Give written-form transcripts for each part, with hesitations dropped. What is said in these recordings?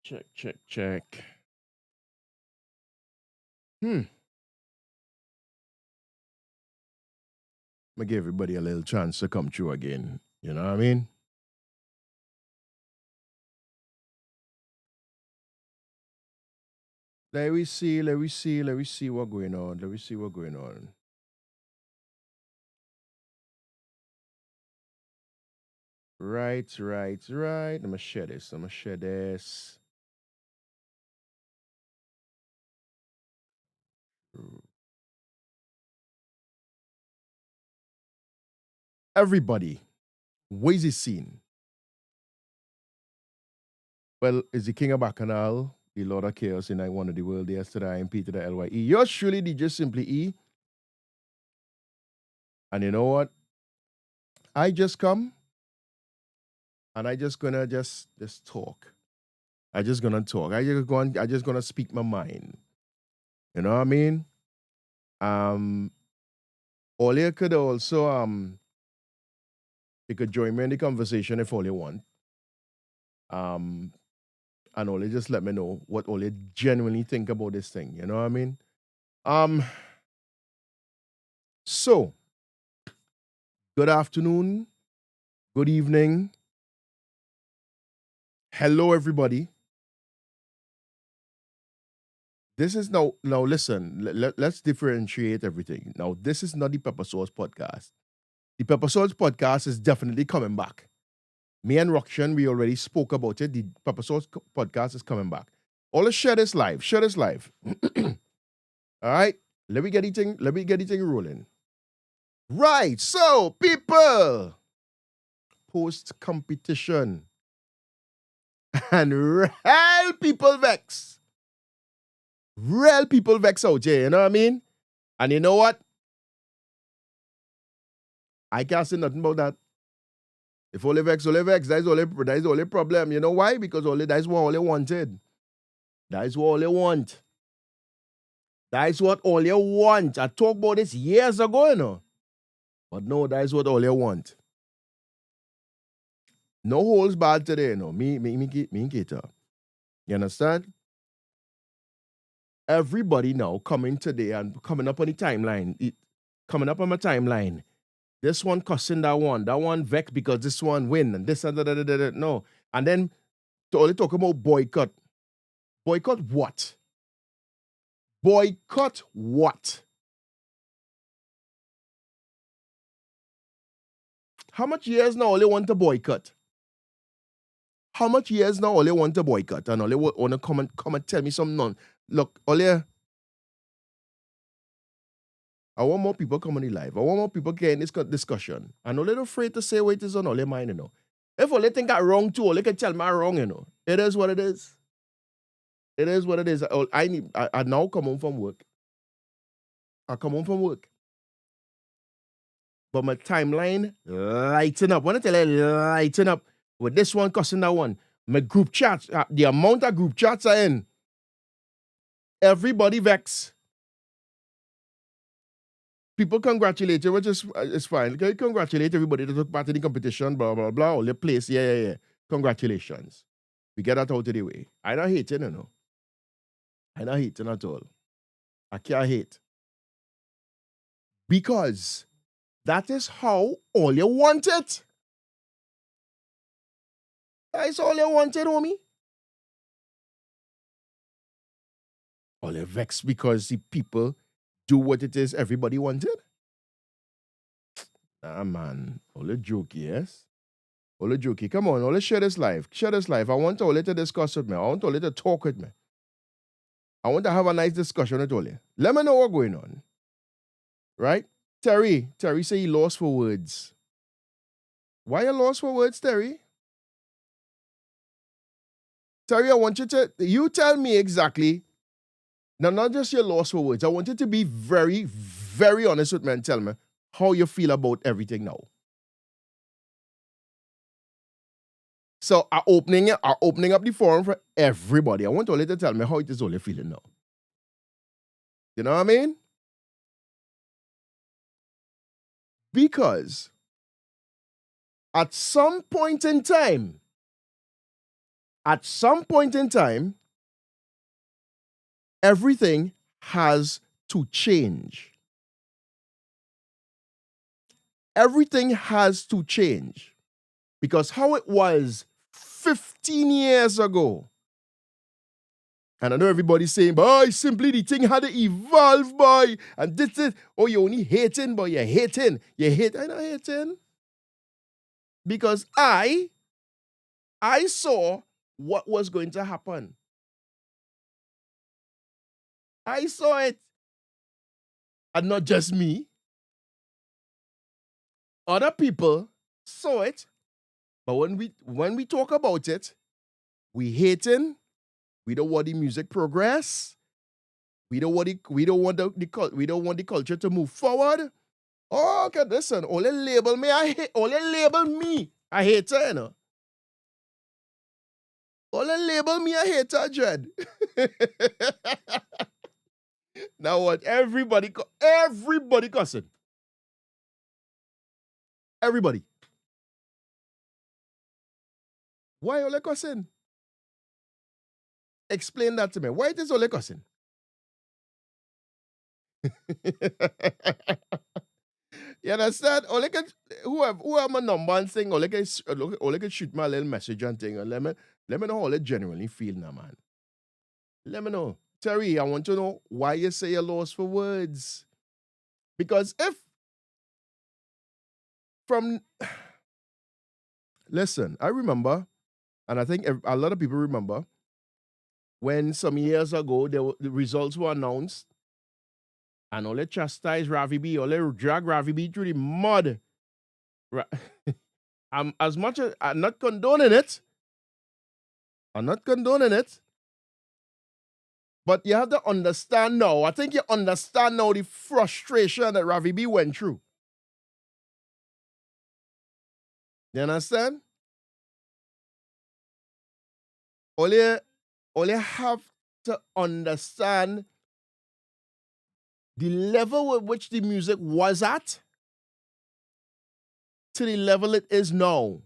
Check. I'm gonna give everybody a little chance to come through again. You know what I mean? Let me see what's going on. Right. I'm gonna share this. Everybody, what is he seeing? Well, is the King of Bacchanal, the Lord of Chaos in I One of the World, yesterday I am Peter the LYE. Yours truly, DJ Simply E. And you know what? I just come and I just gonna just talk. I just gonna talk. I just gonna speak my mind. You know what I mean? All you could also you could join me in the conversation if all you want. And all you just let me know what all you genuinely think about this thing. You know what I mean? So good afternoon, good evening. Hello everybody. This is now listen, let's differentiate everything. Now, this is not the Pepper Sauce podcast. The Pepper Sauce podcast is definitely coming back. Me and Rokshan, we already spoke about it. The Pepper Sauce podcast is coming back. All let's share this live. All right. Let me get it rolling. Right. So, people, post competition and real people vex. Real people vex out here, you know what I mean? And you know what? I can't say nothing about that. If only vex, that is only problem. You know why? Because that is what all they wanted. That is what all they want. That is what all you want. I talked about this years ago, you know. But no, that is what all you want. No holes barred today, you know. Me Keita. You understand? Everybody now coming today and coming up on the timeline. Coming up on my timeline. This one cussing that one vex because this one win, and this and that. No. And then to only talk about boycott. Boycott what? Boycott what? How much years now all they want to boycott? How much years now all they want to boycott? And all they want to come and tell me some none. Look, all they, I want more people coming in live. I want more people getting this discussion. And all they're afraid to say what it is on all their mind, you know. If all they think I'm wrong too, all they can tell me I'm wrong, you know. It is what it is. It is what it is. I now come home from work. I come home from work. But my timeline lighten up. When I tell you lighten up with this one cussing that one, my group chats, the amount of group chats are in, everybody vex. People congratulate you, which is it's fine. Okay? Congratulate everybody that took part in the competition, blah, blah, blah, all the place. Yeah. Congratulations. We get that out of the way. I not hating, you know. I not hating at all. I can't hate. Because that is how all you want it. That is all you wanted, homie. All you vex because the people do what it is everybody wanted? Nah, man. All a joke, yes? All a jokey. Come on, let's share this live. I want all to discuss with me. I want all to talk with me. I want to have a nice discussion with all you. Let me know what's going on. Right? Terry say he lost for words. Why you lost for words, Terry? Terry, I want you tell me exactly. Now, not just your loss for words. I want you to be very, very honest with me and tell me how you feel about everything now. So I'm opening up the forum for everybody. I want all to tell me how it is all you feeling now. You know what I mean? Because at some point in time, At some point in time, everything has to change. Everything has to change. Because how it was 15 years ago, and I know everybody's saying, boy, simply the thing had to evolve, boy. And this is, oh, you're only hating, boy, you're hating. You hate, I'm not hating. Because I saw what was going to happen. I saw it. And not just me. Other people saw it. But when we talk about it, we hating. We don't want the music progress. We don't want the culture to move forward. Oh, okay, listen. Only label me. Only label me a hater, you know. Only label me a hater, Dread. Now what? Everybody cussing. Everybody. Why only cussing? Explain that to me. Why it is only cussing? You understand? Who have my number and thing, only can shoot my little message and thing, and let me know how they genuinely feel now, man. Let me know. Terry, I want to know why you say you're lost for words. Because if from listen, I remember, and I think a lot of people remember, when some years ago the results were announced, and all they chastised Ravi B, all they drag Ravi B through the mud. As much as I'm not condoning it, but you have to understand now. I think you understand now the frustration that Ravi B went through. You understand? All you have to understand the level at which the music was at to the level it is now.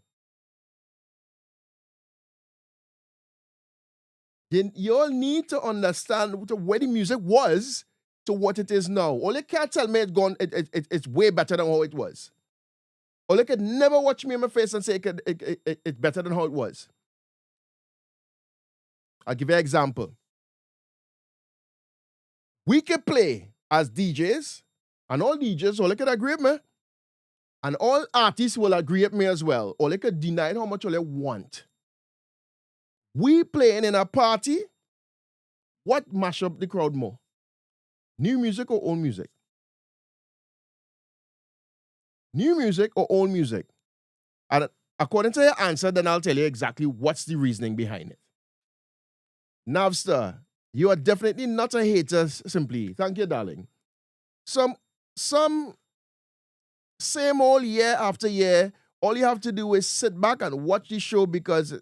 Then you all need to understand where the music was to what it is now. All you can't tell me it's way better than how it was. Or you could never watch me in my face and say it's better than how it was. I'll give you an example. We could play as DJs, and all DJs, all they could agree with me, and all artists will agree with me as well. All they could deny how much all they want. We playing in a party, what mash up the crowd more? New music or old music? New music or old music? And according to your answer, then I'll tell you exactly what's the reasoning behind it. Navstar, you are definitely not a hater, simply. Thank you, darling. Some same old year after year, all you have to do is sit back and watch the show, because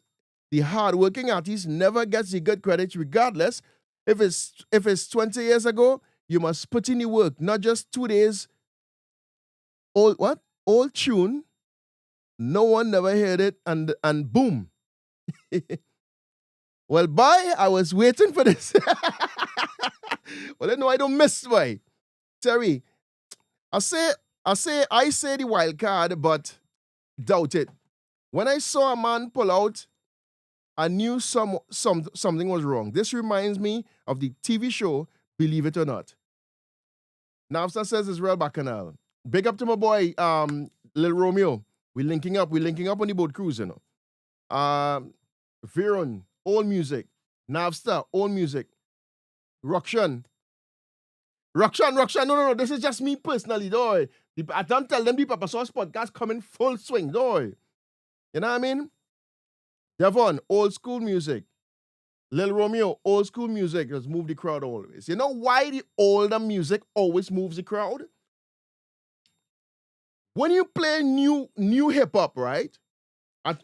the hardworking artist never gets the good credit regardless. If it's 20 years ago, you must put in the work, not just 2 days. Old tune, no one never heard it, and boom. Well, boy, I was waiting for this. Well, I don't miss, boy. Terry, I say the wild card, but doubt it. When I saw a man pull out, I knew something was wrong. This reminds me of the TV show Believe It or Not. Napster says it's real bacchanal. Big up to my boy, Lil Romeo. We linking up on the boat cruise, you know. Veron, old music. Navstar, old music. Rukshan, no. This is just me personally, though. I don't tell them the Papa Sauce podcast coming full swing, though. You know what I mean? Devon, old school music. Lil Romeo, old school music. Just move the crowd always. You know why the older music always moves the crowd? When you play new hip hop, right? I'm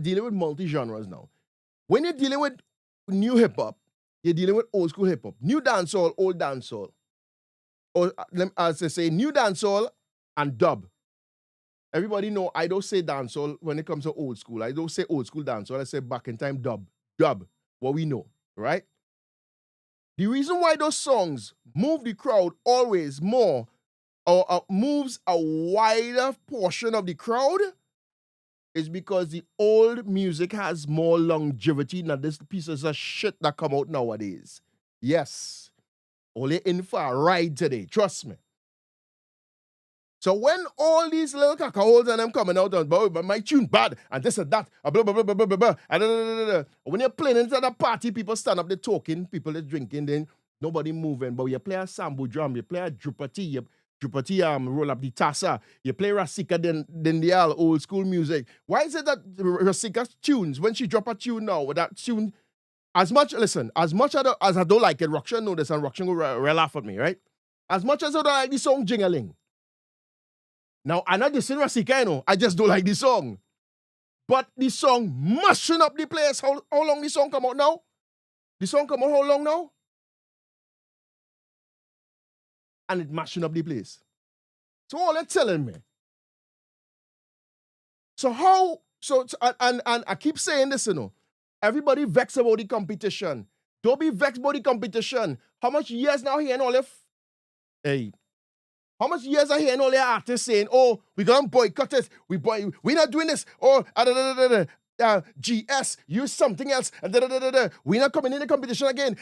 dealing with multi-genres now. When you're dealing with new hip hop, you're dealing with old school hip hop. New dancehall, old dancehall. Or as I say, new dancehall and dub. Everybody know I don't say dancehall when it comes to old school. I don't say old school dancehall. I say back in time dub. Dub. What we know, right? The reason why those songs move the crowd always more or moves a wider portion of the crowd is because the old music has more longevity than this pieces of shit that come out nowadays. Yes. Only in for a ride today. Trust me. So when all these little cacaos and them coming out and but my tune bad and this and that, blah, blah, blah, blah, blah, blah, blah, when you're playing into the party, people stand up, they're talking, people are drinking, then nobody moving. But you play a sambo drum, you play a drupati, roll up the tassa, you play Rasika, then the all old school music. Why is it that Rasika's tunes, when she drop a tune now, with that tune, as much as I don't like it, Rockshan know this, and Rockshan will laugh at me, right? As much as I don't like the song Jingling. Now, I'm not just saying Rasika, you know, I just don't like the song. But the song mashing up the place. How long the song come out now? The song come out how long now? And it mashing up the place. So all they're telling me. So and I keep saying this, you know. Everybody vexed about the competition. Don't be vexed about the competition. How much years now hearing all how much years I hearing all the artists saying, oh, we're going to boycott it. We're not doing this. Or, GS, use something else. We're not coming in the competition again.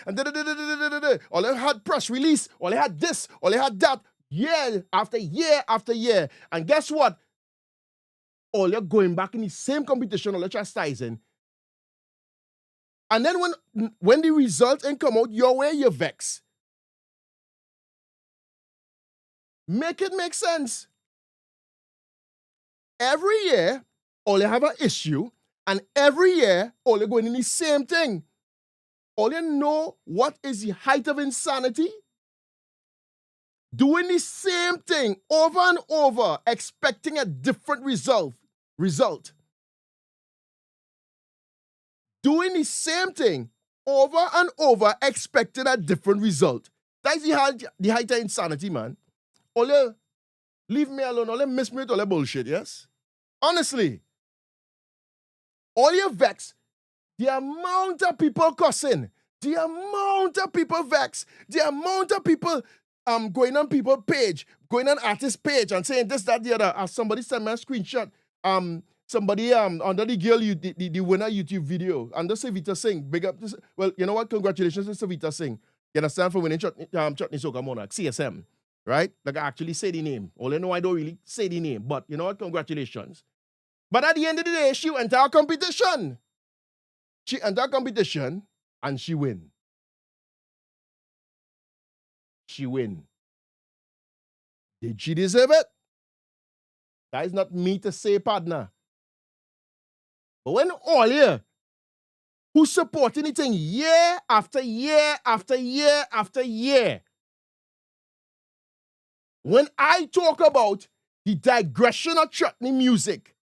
All they had press release. All they had this. All they had that. Year after year after year. And guess what? All you're going back in the same competition, all you're chastising. And then when the results ain't come out your way, you vex. Make it make sense. Every year, all you have an issue, and every year, all you're going in the same thing. All you know what is the height of insanity? Doing the same thing over and over, expecting a different result. Doing the same thing over and over, expecting a different result. That's the height of insanity, man. All you leave me alone, all you miss me with all the bullshit, yes? Honestly. All you vex, the amount of people cussing, the amount of people vex, the amount of people going on people's page, going on artist page and saying this, that, the other. Somebody sent me a screenshot. Somebody under the girl, the winner YouTube video, under Savita Singh, big up this. Well, you know what? Congratulations to Savita Singh. You understand, for winning Chutney Soca Monarch, CSM. Right? Like I actually say the name. All I know I don't really say the name, but you know what? Congratulations. But at the end of the day, she entered a competition. She entered a competition and she win. She win. Did she deserve it? That is not me to say, partner. But when all here who support anything year after year after year after year, when I talk about the digression of chutney music,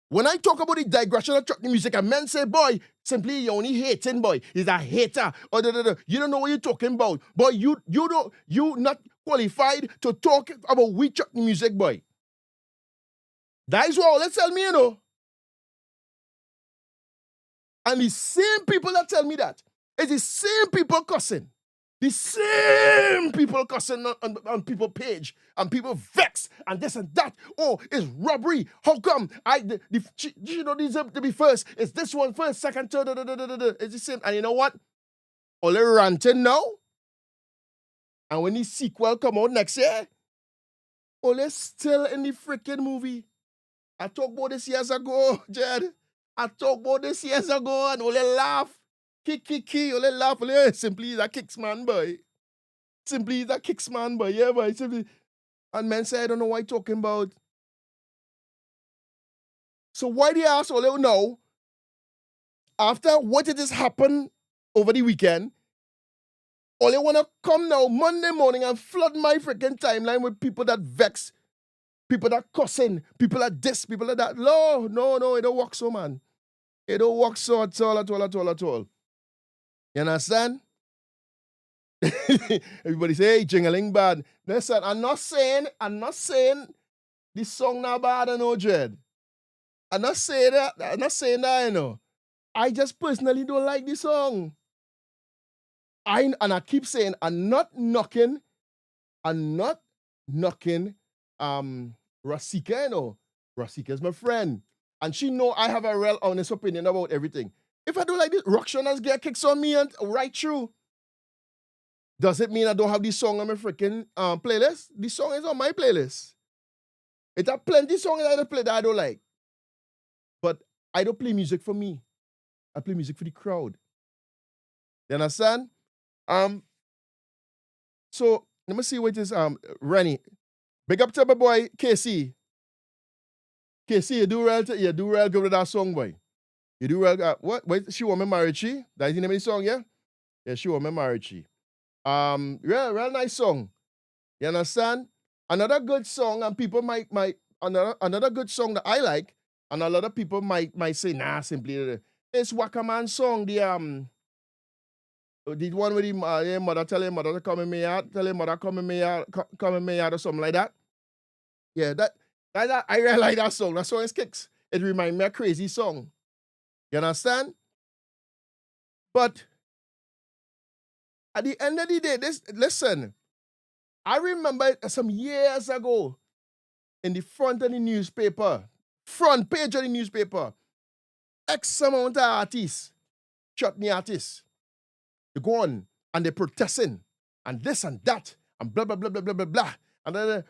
when I talk about the digression of chutney music, and men say, boy, simply you only hating, boy. He's a hater. Or you don't know what you're talking about. Boy, you not qualified to talk about we chutney music, boy. That is what all they tell me, you know. And the same people that tell me that, it's the same people cussing. The same people cussing on people's page, and people vex, and this and that. Oh, it's robbery. How come you don't deserve to be first? It's this one first, second, third, It's the same. And you know what? All they ranting now. And when the sequel come out next year, all they still in the freaking movie. I talked about this years ago, Jed. I talked about this years ago, and all they laugh. Kiki, all they laugh. Simply is a kicks man, boy. Simply is a kicks man, boy. Yeah, boy. Simply. And men say, I don't know what you're talking about. So why do you ask all they know? After what it has happened over the weekend, all they want to come now Monday morning and flood my freaking timeline with people that vex, people that cussing, people that this, people that that. No, it don't work so, man. It don't work so at all. You understand? Everybody say, hey, jingling bad. Listen, I'm not saying This song not bad, I know, Dread. I'm not saying that. I'm not saying that, you know. I just personally don't like this song. I keep saying I'm not knocking Rasika, you know. Rasika is my friend. And she know I have a real honest opinion about everything. If I do like this, Roxana's get kicks on me and right through. Does it mean I don't have this song on my freaking playlist? This song is on my playlist. It have plenty songs I don't play that I don't like. But I don't play music for me. I play music for the crowd. You understand? So let me see what is Rennie. Big up to my boy KC. KC, you do real good with that song, boy. You do real what? Wait, she want me married she? That is the name of the song, yeah? Yeah, she want me married she. Real nice song. You understand? Another good song, and people might another good song that I like, and a lot of people might say, nah, simply it's Wakaman song, the one with him, mother tell him mother to come in me out, tell him mother come in me out, come in me out or something like that. Yeah, that I really like that song. That song is kicks. It reminds me of a crazy song. You understand? But at the end of the day, listen, I remember some years ago in the front of the newspaper, front page of the newspaper, X amount of artists, chutney artists, they go on and they're protesting and this and that and blah, blah, blah, blah, blah, blah, blah. And then,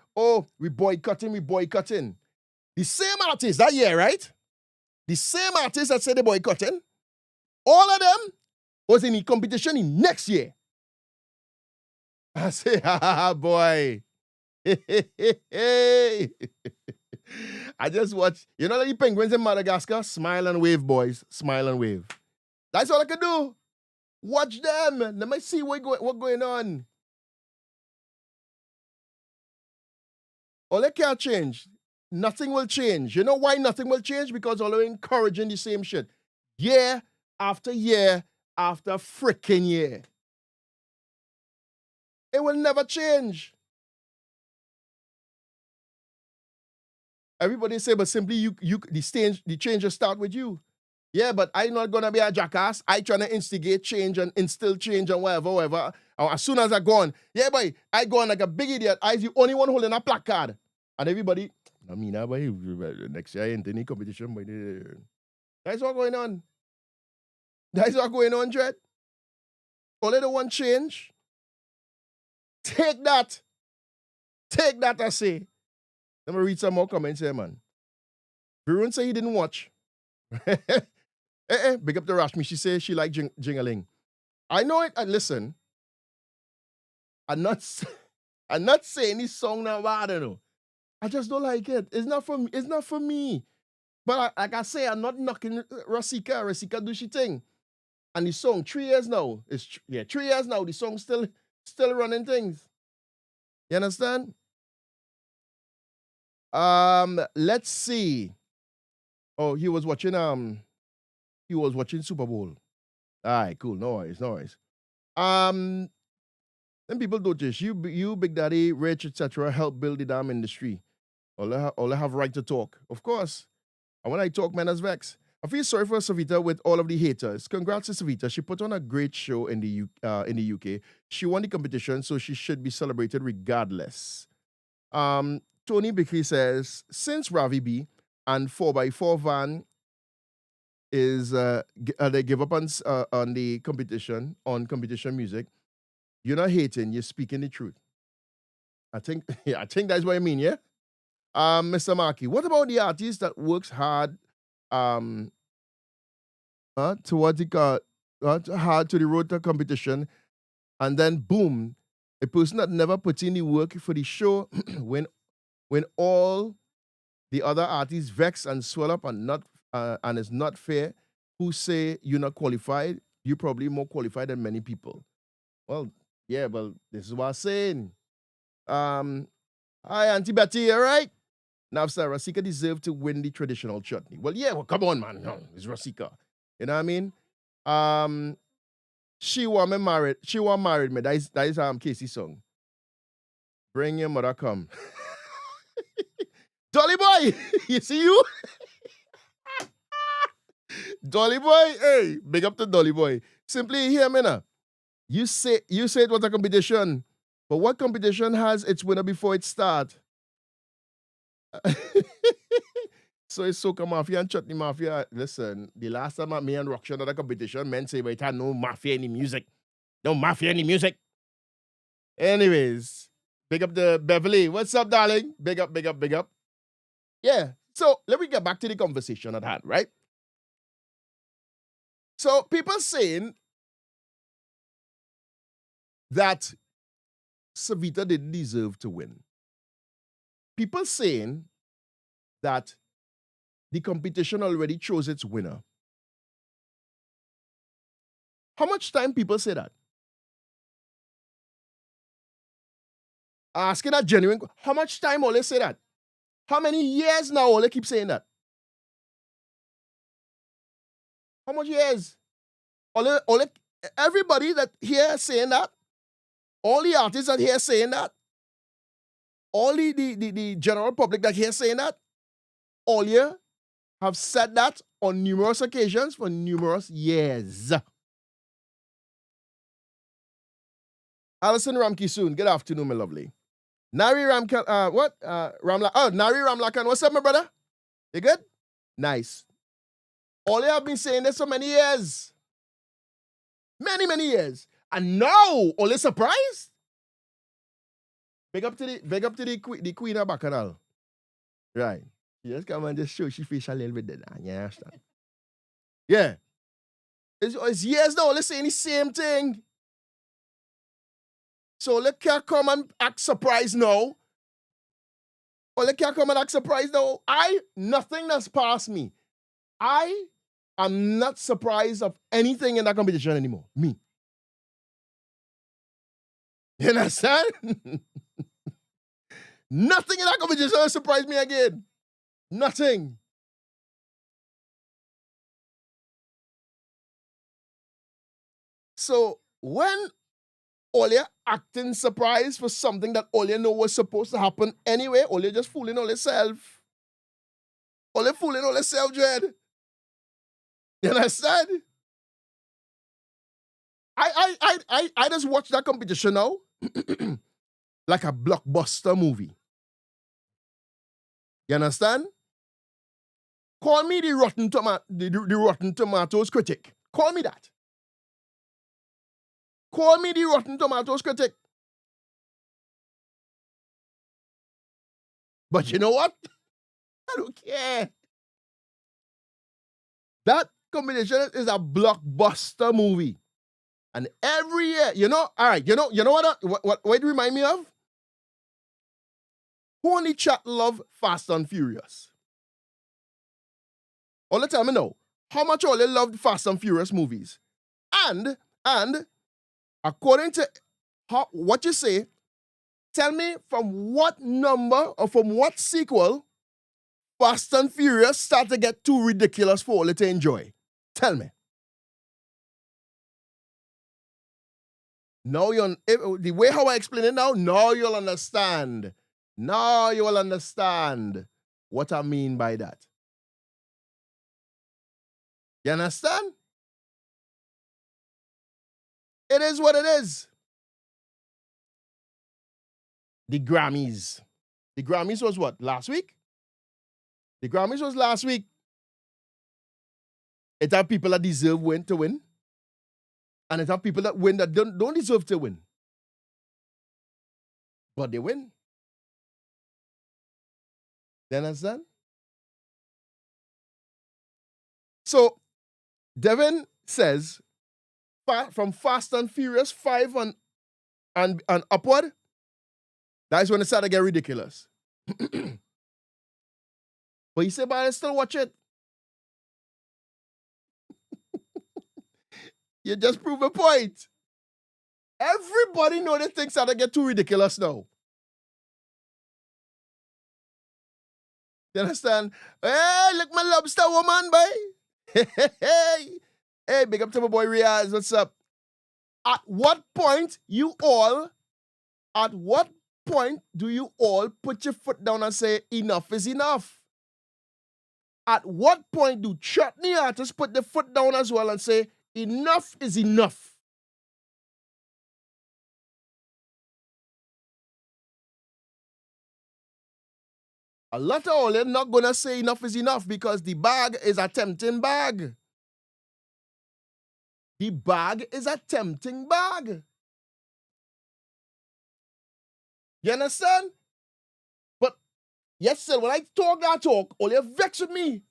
we boycotting. The same artists that year, right? The same artists that said they boycotting, all of them was in the competition in next year. I say, boy. I just watch, you know the penguins in Madagascar? Smile and wave, boys. Smile and wave. That's all I can do. Watch them. Let me see what going on. All they can't change. Nothing will change. You know why nothing will change? Because all are encouraging the same shit. Year after year after freaking year. It will never change. Everybody say, but simply the change will start with you. Yeah, but I'm not gonna be a jackass. I trying to instigate change and instill change and whatever. As soon as I go on, yeah, boy, I go on like a big idiot. I the only one holding a placard. And everybody, I mean, boy, next year I ain't any competition, boy. That's what going on. That's what going on, Dread. Only the one change. Take that. Take that, I say. Let me read some more comments here, man. Varun say he didn't watch. Big up to Rashmi. She says she like jingling. I know it. Listen, I'm not saying this song now bad, I know. I just don't like it. It's not for me. But like I say, I'm not knocking Rasika. Rasika do she thing. And the song, 3 years now. 3 years now. The song still running things. You understand? Let's see. Oh, he was watching Super Bowl. All right, cool. No worries. Then people notice you Big Daddy, Rich, etc. help build the damn industry. All I have right to talk, of course. And when I talk, man, as vex. I feel sorry for Savita with all of the haters. Congrats to Savita. She put on a great show in the UK. She won the competition, so she should be celebrated regardless. Tony Bickey says, since Ravi B and 4x4 Van is they give up on the competition, on competition music, you're not hating, you're speaking the truth. I think that's what I mean, yeah? Mr. Markey, what about the artist that works hard towards the hard to the road to competition, and then boom, a person that never puts in the work for the show when all the other artists vex and swell up and it's not fair, who say you're not qualified, you're probably more qualified than many people. Well, yeah, well, this is what I'm saying. Hi, Auntie Betty, all right? Now, sir, Rasika deserved to win the traditional chutney. Well, yeah, well, come on, man. No, it's Rasika. You know what I mean? She want me married. She want married me. That is Casey's song. Bring your mother come. Dolly Boy, you see you? Dolly Boy, hey, big up to Dolly Boy. Simply hear me now. You say it was a competition, but what competition has its winner before it start? So it's Soca Mafia and Chutney Mafia. Listen, the last time me and Rockshaw had a competition, men say, wait, I no mafia any music. No mafia any music. Anyways, big up to Beverly. What's up, darling? Big up, big up, big up. Yeah. So let me get back to the conversation at hand, right? So people saying that Savita didn't deserve to win. People saying that the competition already chose its winner. How much time people say that? Asking a genuine, how much time Ole say that? How many years now Ole keep saying that? How much years? Ole, everybody that here saying that, all the artists that here saying that, all the general public that here saying that, all year have said that on numerous occasions for numerous years. Alison Ramkisoon, good afternoon, my lovely. Nari Ramlakan, Nari Ramlakan, what's up, my brother? You good? Nice. All have been saying this for many years. Many, many years. And now, only surprised? Big up to the queen of bacchanal. Right. She just come and just show she face a little bit there. You understand? Yeah. It's years now, let's saying the same thing. So let can't come and act surprised now. Or let can't come and act surprised now. Nothing that's passed me. I am not surprised of anything in that competition anymore. Me. You understand? Nothing in that competition will surprise me again. Nothing. So when Ole acting surprised for something that Ole know was supposed to happen anyway, Ole just fooling Ole self. Ole fooling Ole self, Dread. You understand? I just watched that competition now like a blockbuster movie. You understand? Call me the Rotten Tomatoes critic. Call me that. Call me the Rotten Tomatoes critic. But you know what? I don't care. That competition is a blockbuster movie. And every year, all right, you know what it remind me of? Who on the chat love Fast and Furious? All the time I know how much all they loved Fast and Furious movies. And according to what you say, tell me from what number or from what sequel Fast and Furious start to get too ridiculous for all to enjoy. Tell me. Now the way how I explain it now you'll understand. Now you will understand what I mean by that. You understand? It is what it is. The Grammys. The Grammys was what? Last week? The Grammys was last week. It have people that deserve to win. And it have people that win that don't deserve to win. But they win. You understand? So, Devin says, from Fast and Furious 5 and upward, that is when it started to get ridiculous. But he said, but I still watch it. You just prove a point. Everybody know that things start to get too ridiculous now. You understand? Hey, look my lobster woman, boy. Hey, big up to my boy Riaz. What's up? At what point point do you all put your foot down and say enough is enough? At what point do chutney artists put their foot down as well and say enough is enough? A lot of all them not gonna say enough is enough because the bag is a tempting bag. The bag is a tempting bag. You understand? But yes, sir, when I talk that talk, all you vex with me.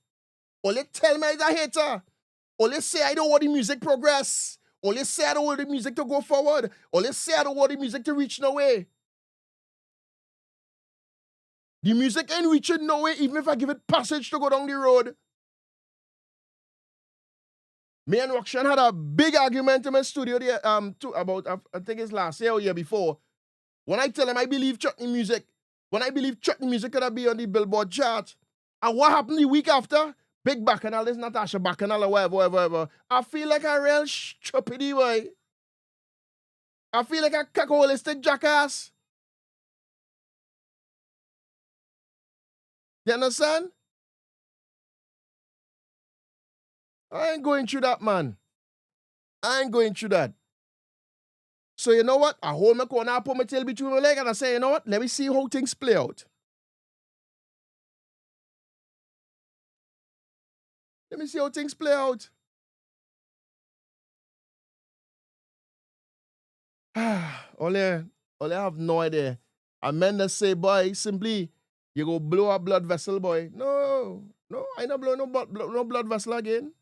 All you tell me I'm a hater. All you say I don't want the music progress. All you say I don't want the music to go forward. All you say I don't want the music to reach nowhere. The music ain't reaching nowhere even if I give it passage to go down the road. Me and Roxanne had a big argument in my studio there, about, I think it's last year or year before. When I tell him I believe chutney music, when I believe chutney music could be on the Billboard chart. And what happened the week after? Big bacchanal, this Natasha bacchanal or whatever. I feel like a real stupid boy. I feel like a cacoholistic jackass. You understand? I ain't going through that, man. I ain't going through that. So you know what? I hold my corner, I put my tail between my leg, and I say, you know what? Let me see how things play out. Let me see how things play out. Only I have no idea. I meant to say, boy, simply, you go blow a blood vessel, boy. No, I not blow no blood vessel again.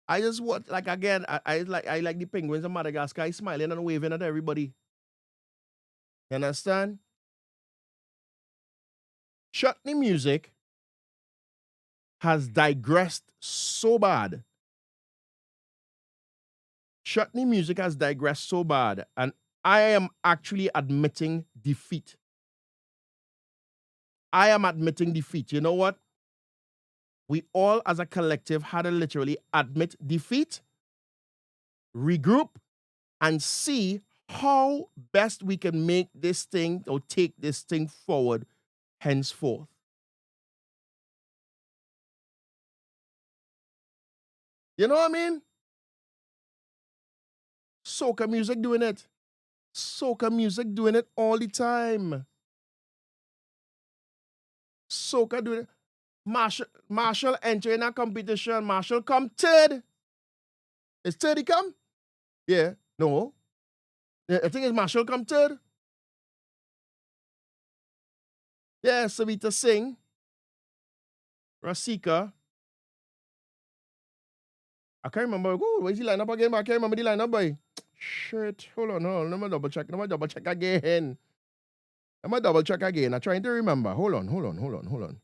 I just want, like, again, I like the penguins in Madagascar smiling and waving at everybody. You understand? Chutney music has digressed so bad. Chutney music has digressed so bad, and I am actually admitting defeat. I am admitting defeat. You know what? We all as a collective had to literally admit defeat, regroup, and see how best we can make this thing or take this thing forward henceforth. You know what I mean? Soca music doing it. Soca music doing it all the time. Soca doing it. Marshall entering a competition. Marshall come third. Is third he come? Yeah. No. I think it's Marshall come third. Yeah, Savita Singh. Rasika. I can't remember. Oh, where's the lineup again? I can't remember the lineup, boy. Shit. Hold on. Let me double check. Again. I'm going to double check again. I'm trying to remember. Hold on.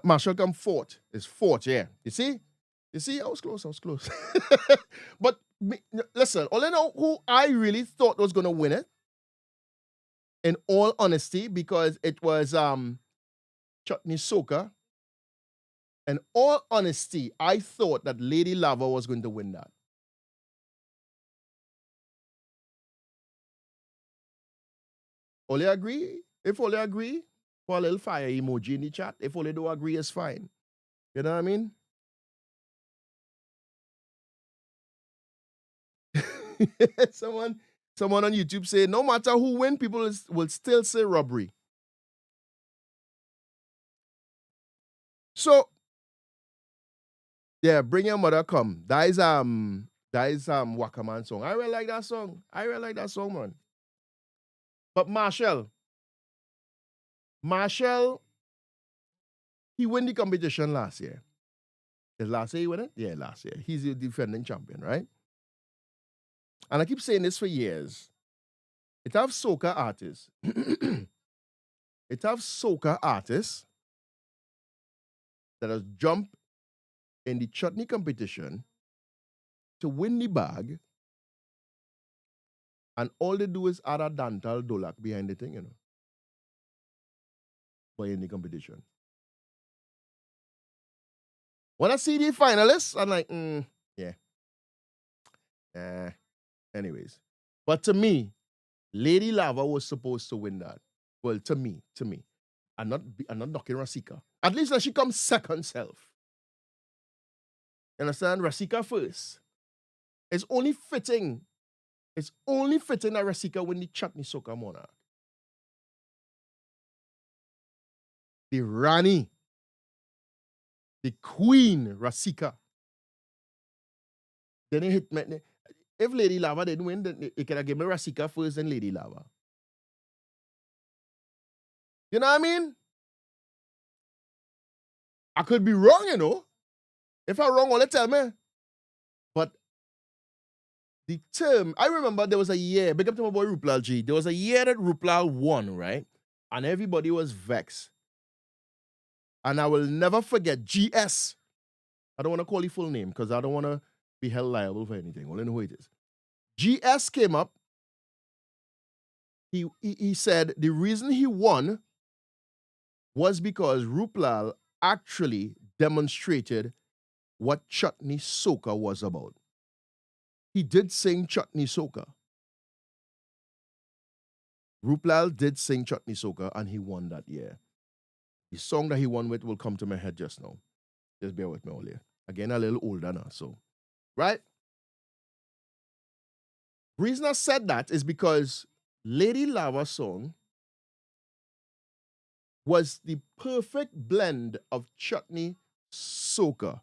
Marshall come fourth. It's fourth, yeah. You see? I was close. But listen, all I know who I really thought was going to win it, in all honesty, because it was Chutney Soca. In all honesty, I thought that Lady Lava was going to win that. Only agree? If only agree, for a little fire emoji in the chat. If only don't agree, it's fine. You know what I mean? Someone on YouTube say, no matter who win, people will still say robbery. So, yeah, Bring Your Mother Come. That is Wakaman song. I really like that song. Man. But Marshall, he won the competition last year. Is last year he won it? Yeah, last year. He's the defending champion, right? And I keep saying this for years. It have soca artists. That has jumped in the chutney competition to win the bag, and all they do is add a dantal dolak behind the thing, you know, for in the competition. When I see the finalists, I'm like, yeah. Anyways. But to me, Lady Lava was supposed to win that. Well, to me. I'm not knocking Rasika. At least that she comes second self. You understand? Rasika first. It's only fitting. It's only fitting that Rasika win the Chutney Soca Monarch. The Rani. The Queen Rasika. Then it hit me. If Lady Lava didn't win, then it could have given me Rasika first and Lady Lava. You know what I mean? I could be wrong, you know. If I'm wrong, only tell me. But the term, I remember there was a year, big up to my boy Ruplal G. There was a year that Ruplal won, right? And everybody was vexed. And I will never forget GS. I don't want to call his full name because I don't want to be held liable for anything. I only know who it is. GS came up. He said the reason he won was because Ruplal actually demonstrated what Chutney Soca was about. He did sing Chutney Soca. Ruplal did sing Chutney Soca and he won that year. The song that he won with will come to my head just now. Just bear with me all here. Again, a little older now, so. Right? Reason I said that is because Lady Lava's song was the perfect blend of Chutney Soca.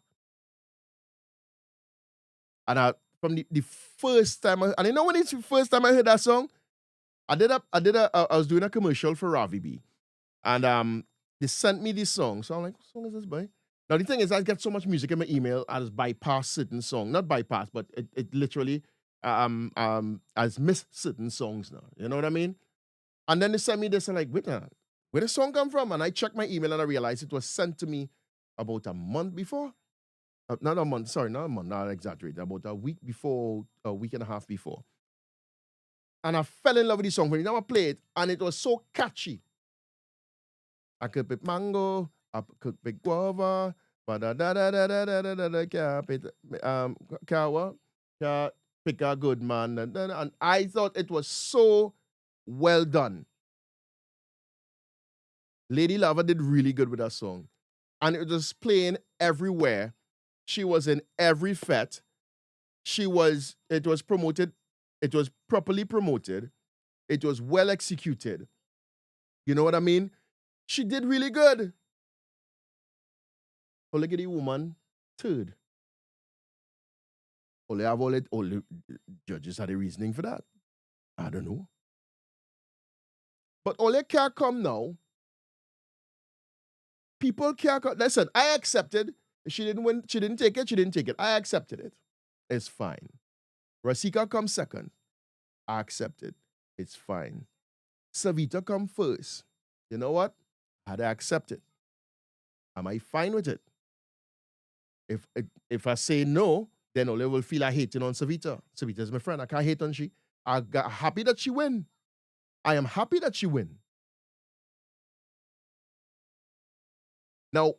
And from the first time, and you know when it's the first time I heard that song? I was doing a commercial for Ravi B. And they sent me this song. So I'm like, what song is this, boy? Now the thing is, I get so much music in my email, I just bypass certain songs. Not bypass, but it literally has missed certain songs now. You know what I mean? And then they sent me this, and like, wait a minute, where the song come from? And I checked my email and I realized it was sent to me about a month before. Not a month, sorry, not a month, not exaggerate. About a week before, a week and a half before. And I fell in love with the song. When I played it, and it was so catchy. I could pick mango, I could pick guava, pick a good man. And I thought it was so well done. Lady Lava did really good with that song. And it was playing everywhere. She was in every fete. It was promoted. It was properly promoted. It was well executed. You know what I mean? She did really good. Oh, look at the woman, third. All the judges had a reasoning for that. I don't know. But all they can't come now. People can't come. Listen, I accepted. She didn't win. She didn't take it. I accepted it. It's fine. Rasika comes second. I accept it. It's fine. Savita come first. You know what? I had to accept it. Am I fine with it? If I say no, then Ole will feel I hating on Savita. Savita is my friend. I can't hate on she. I'm happy that she win. I am happy that she win. Now,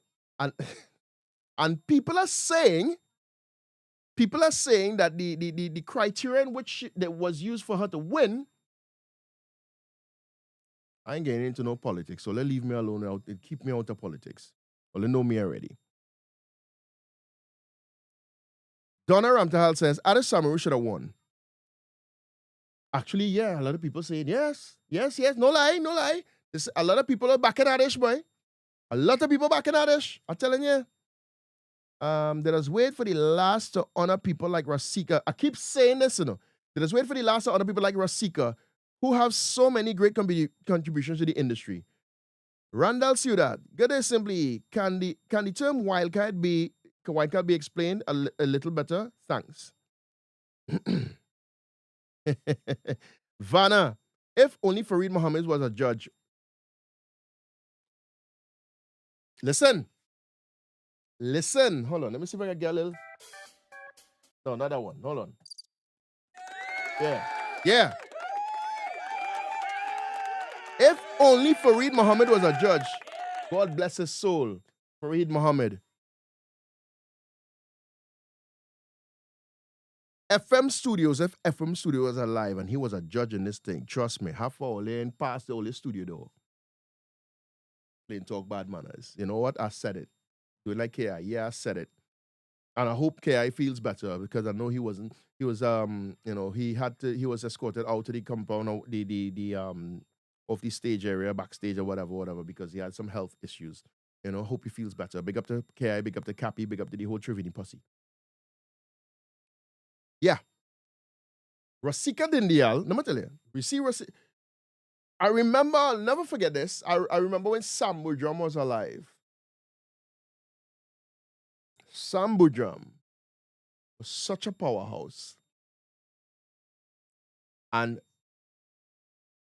and people are saying that the criterion that was used for her to win, I ain't getting into no politics, so leave me alone out. Keep me out of politics. Well, they know me already. Donna Ramtahal says, Addis Samaru should have won. Actually, yeah, a lot of people saying yes. No lie. A lot of people are backing Addis, boy. A lot of people backing Addis. I'm telling you. Let us wait for the last to honor people like Rasika. I keep saying this, you know. Let us wait for the last to honor people like Rasika, who have so many great contributions to the industry. Randall Ciudad, good day simply. Can the term wildcard be explained a little better? Thanks. Vanna, if only Fareed Mohammed was a judge. Listen. Hold on. Let me see if I can get a little. No, not that one. Hold on. Yeah. If only Fareed Mohammed was a judge. God bless his soul. Fareed Mohammed. FM Studios, if FM Studio was alive and he was a judge in this thing, trust me, half hour in past the only studio door. Playing talk bad manners. You know what? I said it. Do it like KI. Yeah, I said it. And I hope KI feels better because I know he wasn't. He was he was escorted out to the compound of the stage area, backstage or whatever, because he had some health issues. Hope he feels better. Big up to KI, big up to Cappy, big up to the whole Trivini posse. Yeah. Rasika Dindial, let me tell you, we see Rasika. I remember, I'll never forget this. I remember when Sam Boudram was alive. Sam Boudram was such a powerhouse. And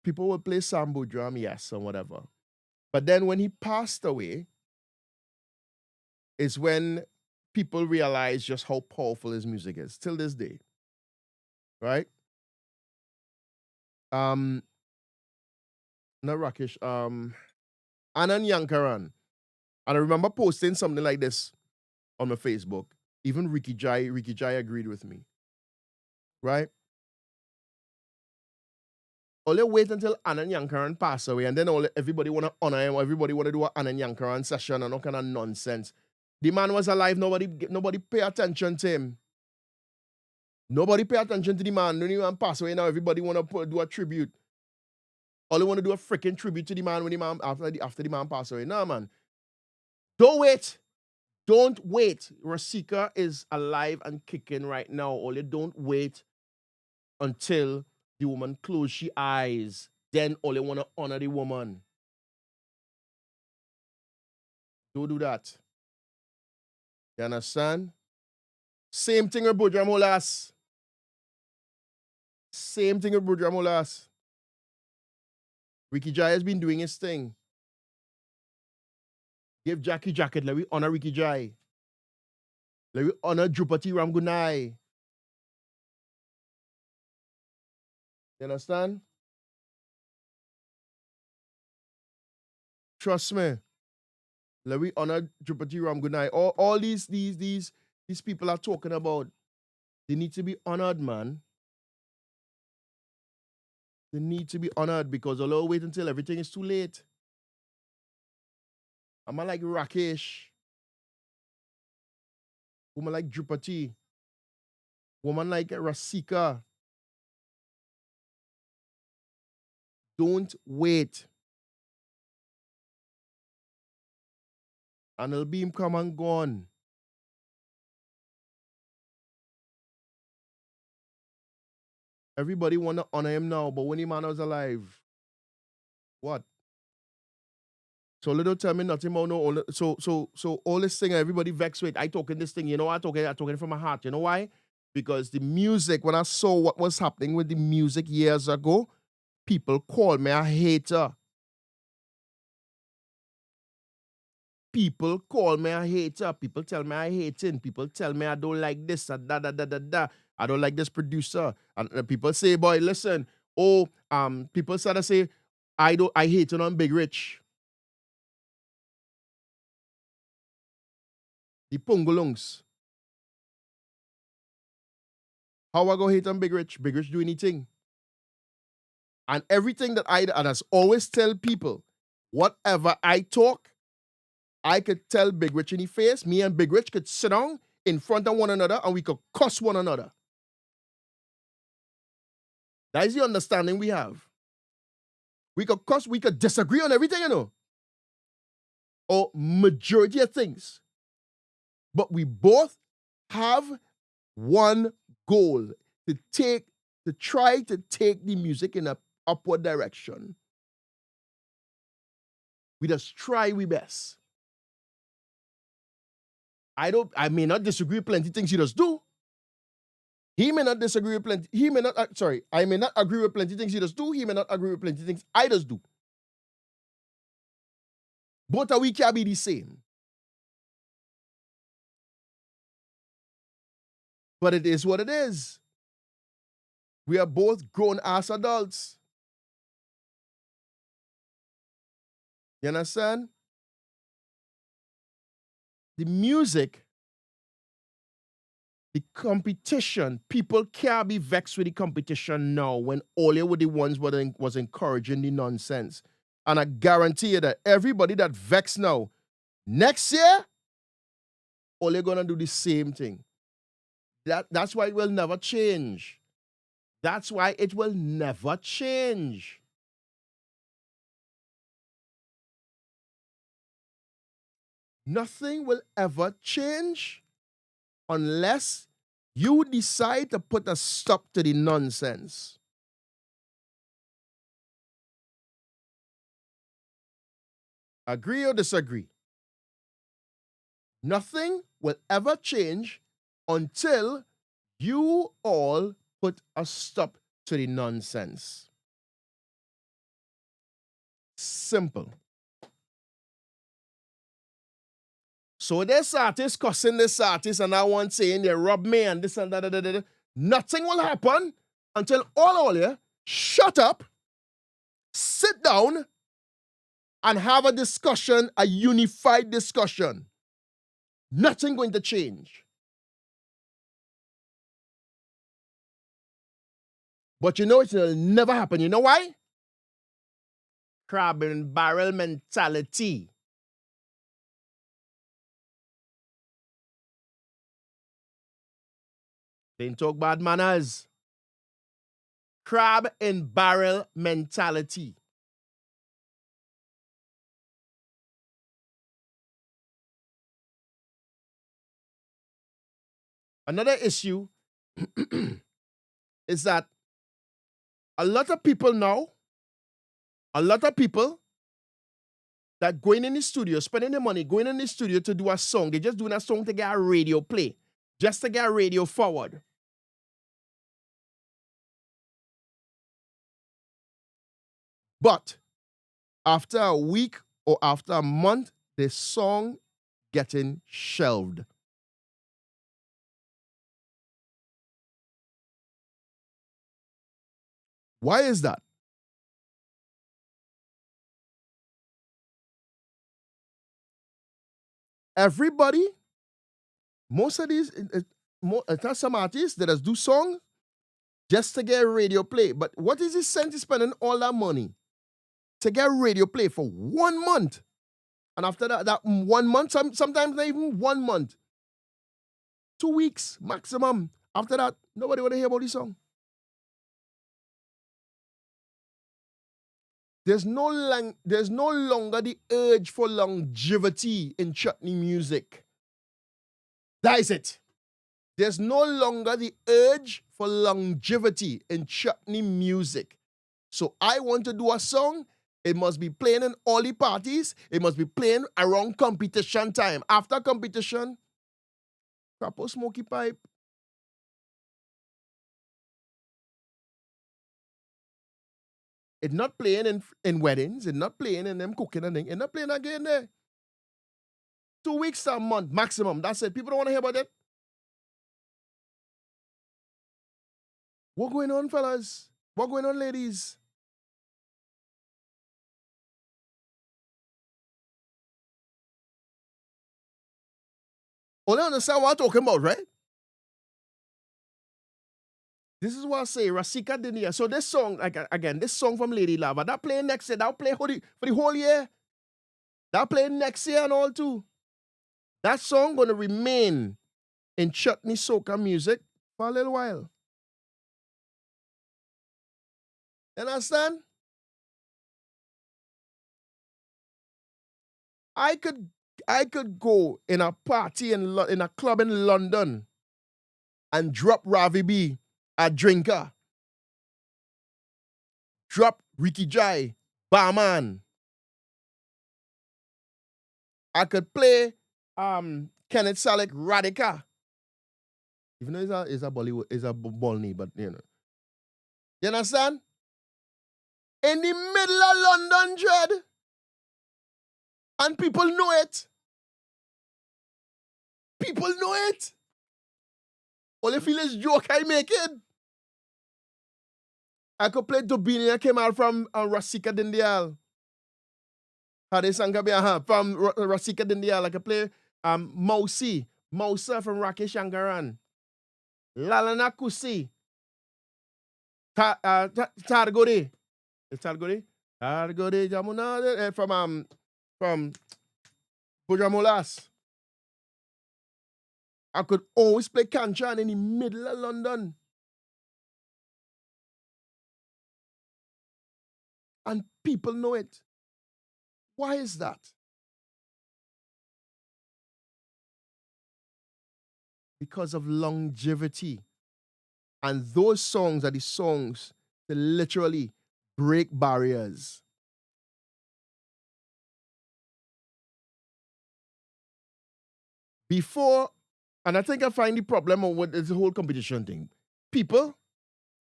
people would play Sam Boudram, yes, and whatever. But then when he passed away, is when people realized just how powerful his music is, till this day. Right? Not Rakesh, Anand Yankaran. And I remember posting something like this on my Facebook. Even Ricky Jai agreed with me. Right? Only wait until Anand Yankaran pass away, and then everybody want to honor him, or everybody want to do an Anand Yankaran session and all kind of nonsense. The man was alive, nobody pay attention to him. Nobody pay attention to the man. When the man pass away now, everybody want to do a tribute. All they want to do a freaking tribute to the man when the man after the man pass away. No, man. Don't wait. Don't wait. Rasika is alive and kicking right now. Only don't wait until the woman close she eyes. Then only want to honor the woman. Don't do that. You understand? Same thing with Boudram Olas. Same thing with Boudram Olas. Ricky Jai has been doing his thing. Give Jackie jacket. Let me honor Ricky Jai. Let me honor Drupati Ramgunai. You understand? Trust me. Let me honor Drupati Ramgunai. All these people are talking about. They need to be honored, man. They need to be honored because I'll wait until everything is too late. I'm like Rakesh. Woman like Drupati. Woman like Rasika. Don't wait. And it'll be him come and gone. Everybody want to honor him now, but when the man was alive, what? So little tell me nothing about no. So all this thing, everybody vexed with. I talking this thing, you know. I talking from my heart. You know why? Because the music. When I saw what was happening with the music years ago, people called me a hater. People call me a hater. People tell me I hating. People tell me I don't like this and da. I don't like this producer. And people say, boy, listen. People start to say, I hating on Big Rich. The Pungulungs. How I go hate on Big Rich? Big Rich do anything. And everything that I always tell people, whatever I talk, I could tell Big Rich in the face. Me and Big Rich could sit down in front of one another and we could cuss one another. That is the understanding we have. We could cuss, we could disagree on everything, you know. Or majority of things. But we both have one goal to try to take the music in an upward direction. We just try we best. I may not disagree with plenty things he does do. He may not disagree with plenty, I may not agree with plenty things he does do. He may not agree with plenty things I does do. Both of we can be the same. But it is what it is. We are both grown-ass adults. You understand? The music The competition, people can't be vexed with the competition now when Ole were the ones was encouraging the nonsense. And I guarantee you that everybody that vexed now, next year, Ole gonna do the same thing. That's why it will never change. That's why it will never change. Nothing will ever change unless you decide to put a stop to the nonsense. Agree or disagree? Nothing will ever change until you all put a stop to the nonsense. Simple. So this artist cussing this artist and I want saying they rob me and this and that. Nothing will happen until all you shut up, sit down, and have a discussion, a unified discussion. Nothing going to change. But you know it will never happen. You know why? Crab and barrel mentality. They talk bad manners. Crab in barrel mentality. Another issue is that a lot of people that going in the studio, spending the money, going in the studio to do a song, they're just doing a song to get a radio play, just to get a radio forward. But after a week or after a month, the song getting shelved. Why is that? Everybody, most of these, some artists that do songs just to get radio play. But what is the sense of spending all that money to get radio play for 1 month? And after that 1 month, sometimes not even 1 month, 2 weeks maximum. After that, nobody want to hear about the song. There's no longer the urge for longevity in chutney music. That is it. There's no longer the urge for longevity in chutney music. So I want to do a song, it must be playing in all the parties, it must be playing around competition time. After competition, crap or smoky pipe. It's not playing in weddings. It's not playing in them cooking and things. It's not playing again there. 2 weeks to a month maximum. That's it. People don't want to hear about it. What going on, fellas? What going on, ladies? Only understand what I'm talking about, right? This is what I say, Rasika Dinia. So this song, again, this song from Lady Lava, that playing next year, that play for the whole year. That playing next year and all too. That song gonna remain in chutney soca music for a little while. You understand? I could go in a party in a club in London and drop Ravi B, a drinker. Drop Ricky Jai, barman. I could play Kenneth Salick, Radica. Even though it's a Bollywood, it's a Bolney, but you know. You understand? In the middle of London, Dread. And people know it. People know it. All you feel is joke I make it. I could play Dubinia came out from Rasika Dindial. Hade Sangabiaha from Rasika Dindial. I could play Mousa from Rakesh Shangaran. Lalana Kusi. Targore. It's Targore? Targore Jamuna from Bujamolas. I could always play Kanchan in the middle of London. And people know it. Why is that? Because of longevity. And those songs are the songs that literally break barriers. Before, and I think I find the problem with this whole competition thing. People,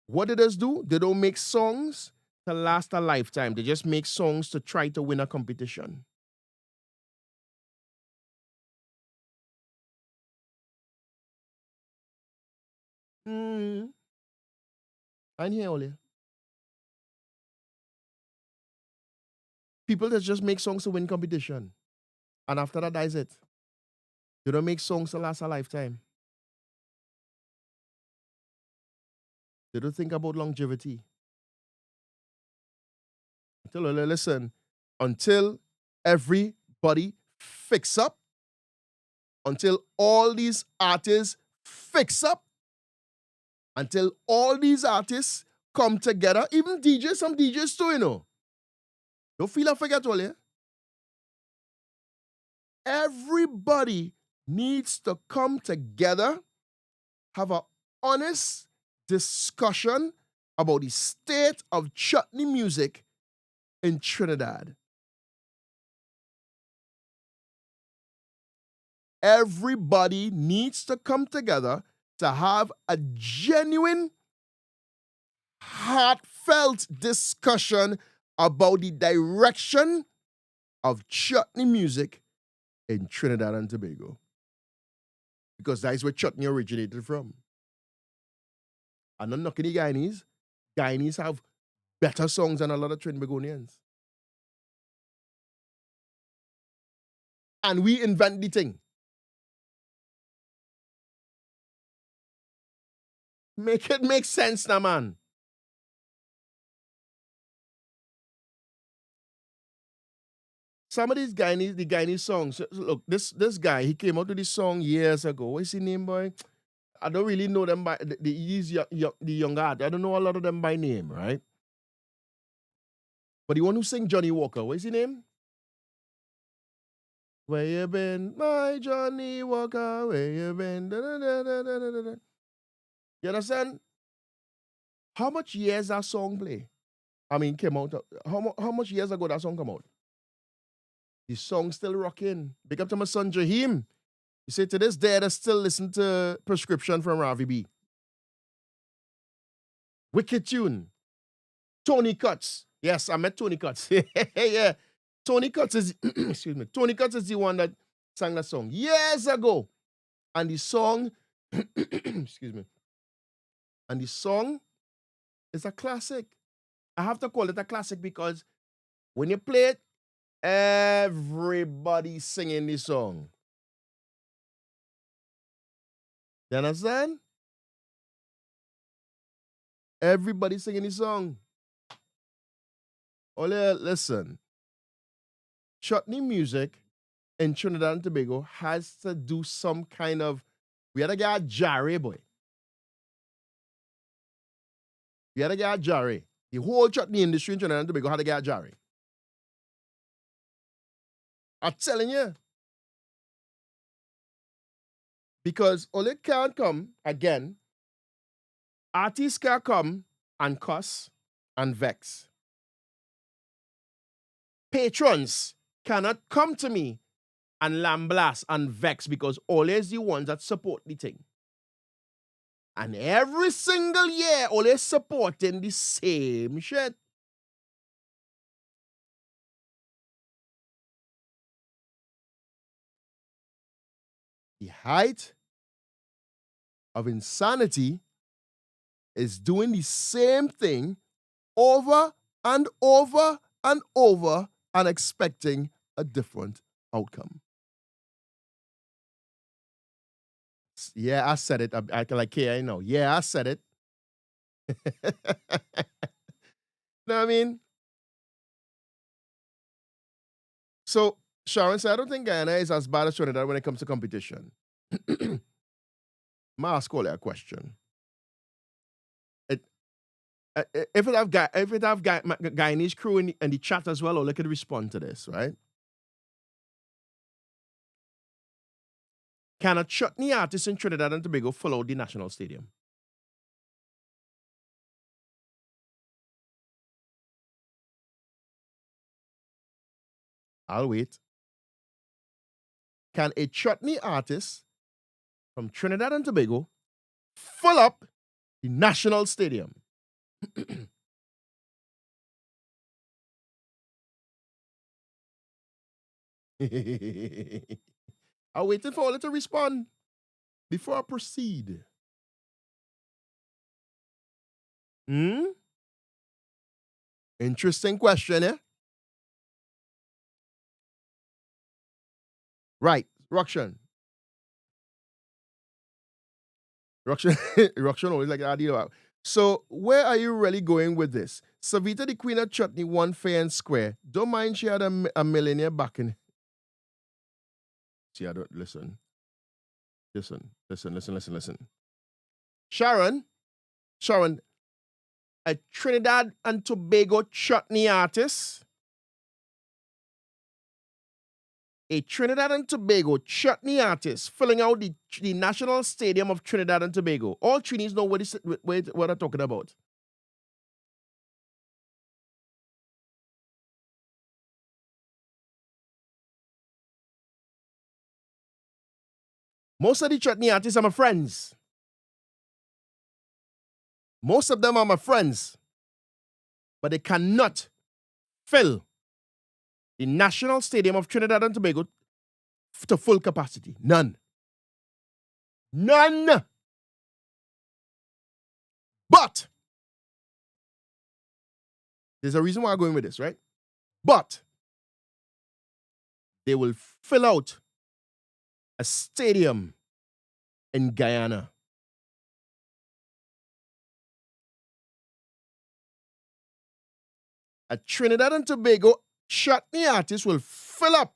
what did us do? They don't make songs to last a lifetime. They just make songs to try to win a competition. I'm here, Ole. People that just make songs to win competition. And after that is it. They don't make songs to last a lifetime. They don't think about longevity. Listen, until everybody fix up, until all these artists fix up, until all these artists come together, even DJs, some DJs too, you know. Don't feel I forget all, yeah? Everybody needs to come together, have an honest discussion about the state of chutney music in Trinidad. Everybody needs to come together to have a genuine, heartfelt discussion about the direction of chutney music in Trinidad and Tobago. Because that is where chutney originated from. I'm not knocking the Guyanese. Guyanese have better songs than a lot of Trinbagonians. And we invent the thing. Make it make sense now, man. Some of these Guyanese songs, look, this guy, he came out with this song years ago. What's his name, boy? I don't really know them by the young art. I don't know a lot of them by name, right? But the one who sang Johnny Walker, what's his name? Where you been, my Johnny Walker? Where you been? Da, da, da, da, da, da, da. You understand? How much years that song play? I mean, came out. How much years ago that song come out? The song still rocking. Big up to my son Jaheim. You say to this day, I still listen to Prescription from Ravi B. Wicked tune. Tony Cuts. Yes, I met Tony Cuts. Yeah. Tony Cuts is excuse me. Tony Cuts is the one that sang that song years ago. And the song, excuse me. And the song is a classic. I have to call it a classic because when you play it, everybody singing this song. You understand? Everybody singing this song. Ole, listen. Chutney music in Trinidad and Tobago has to do some kind of, we had to get a jarry, boy. We had to get a jarry. The whole chutney industry in Trinidad and Tobago had to get a jarry. I'm telling you. Because Ole can't come, again, artists can't come and cuss and vex. Patrons cannot come to me and lamblast and vex because Ole is the ones that support the thing. And every single year, Ole is supporting the same shit. The height of insanity is doing the same thing over and over and over and expecting a different outcome. Yeah, I said it. I can like, yeah, I know. Yeah, I said it. Know what I mean? So Sharon said, I don't think Guyana is as bad as Trinidad when it comes to competition. Ma ask all a question. It, if it have Guyanese crew in the chat as well, or they could respond to this, right? Can a chutney artist in Trinidad and Tobago follow the national stadium? I'll wait. Can a chutney artist from Trinidad and Tobago fill up the national stadium? I'm waiting for all to respond before I proceed. Hmm? Interesting question, eh? Right, Ruction. Ruction always like that deal out. So, where are you really going with this? Savita the Queen of Chutney won fair and square. Don't mind she had a millionaire back in. See, I don't listen. Listen. Sharon, a Trinidad and Tobago chutney artist. A Trinidad and Tobago chutney artist filling out the National Stadium of Trinidad and Tobago. All Trinis know what I'm talking about. Most of the chutney artists are my friends. Most of them are my friends. But they cannot fill the National Stadium of Trinidad and Tobago to full capacity. None. But there's a reason why I'm going with this, right? But they will fill out a stadium in Guyana. A Trinidad and Tobago chutney artist will fill up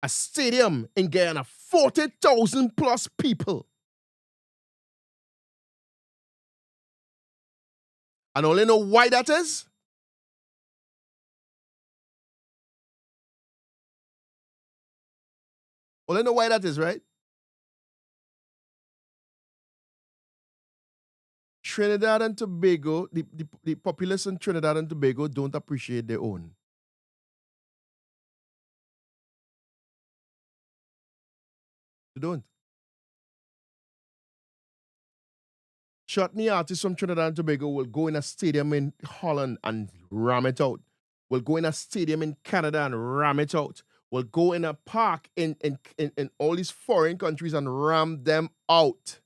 a stadium in Guyana, 40,000 plus people. And only know why that is? Only know why that is, right? Trinidad and Tobago, the populace in Trinidad and Tobago don't appreciate their own. They don't. Chutney artists from Trinidad and Tobago will go in a stadium in Holland and ram it out. Will go in a stadium in Canada and ram it out. Will go in a park in all these foreign countries and ram them out.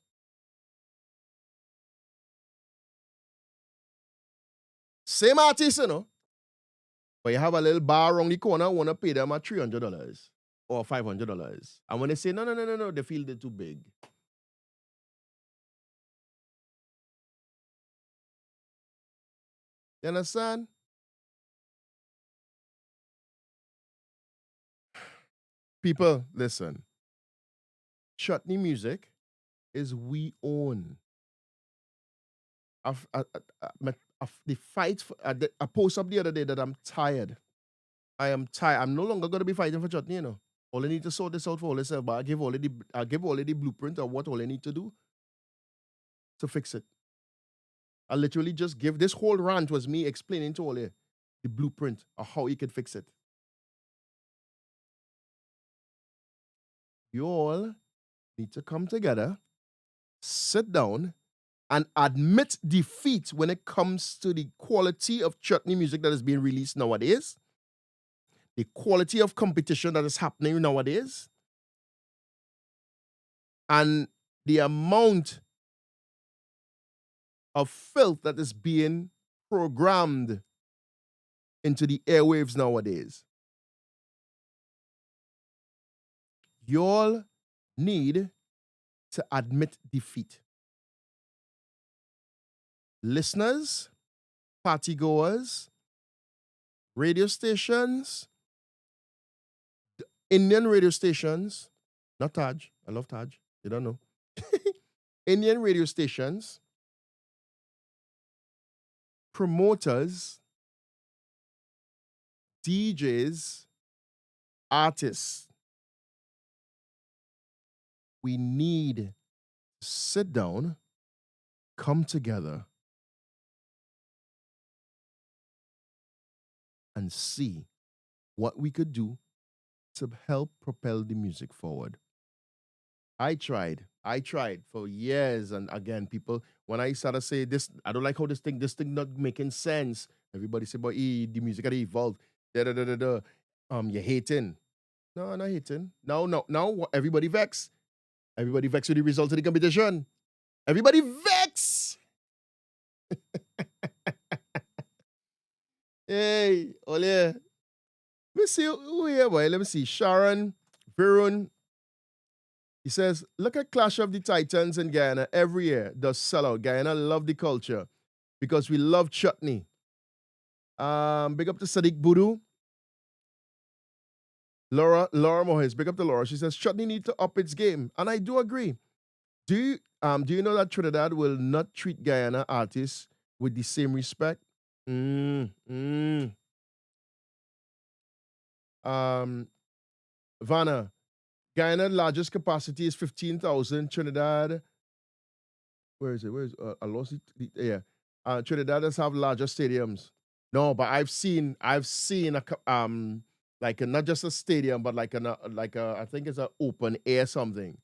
Same artist, you know. But you have a little bar around the corner, want to pay them at $300 or $500. And when they say, no, they feel they're too big. You understand? People, listen. Chutney music is we own. The fight, I posted up the other day that I'm tired. I am tired. I'm no longer going to be fighting for chutney, you know. All I need to sort this out for all myself, but I give already blueprint of what all I need to do to fix it. I literally just give this whole rant was me explaining to all the blueprint of how you could fix it. You all need to come together, sit down, and admit defeat when it comes to the quality of chutney music that is being released nowadays, the quality of competition that is happening nowadays, and the amount of filth that is being programmed into the airwaves nowadays. You all need to admit defeat. Listeners, partygoers, radio stations, Indian radio stations, not Taj. I love Taj. You don't know. Indian radio stations, promoters, DJs, artists. We need to sit down, come together, and see what we could do to help propel the music forward. I tried. I tried for years, and again, people, when I started to say this, I don't like how this thing not making sense. Everybody say, "But the music had evolved." Da da da da da. You hating? No, I'm not hating. Now, everybody vex. Everybody vex with the results of the competition. Everybody vex. Hey, ole. Let me see who here, boy. Let me see. Sharon, Virun. He says, look at Clash of the Titans in Guyana every year. Does sell out. Guyana love the culture because we love chutney. Big up to Sadiq Budu. Laura Mohes, big up to Laura. She says chutney need to up its game. And I do agree. Do you know that Trinidad will not treat Guyana artists with the same respect? Vanna, Guyana largest capacity is 15,000. Trinidad, where is it? I lost it. Yeah. Trinidad does have larger stadiums. No, but I've seen like not just a stadium, but like I think it's an open air something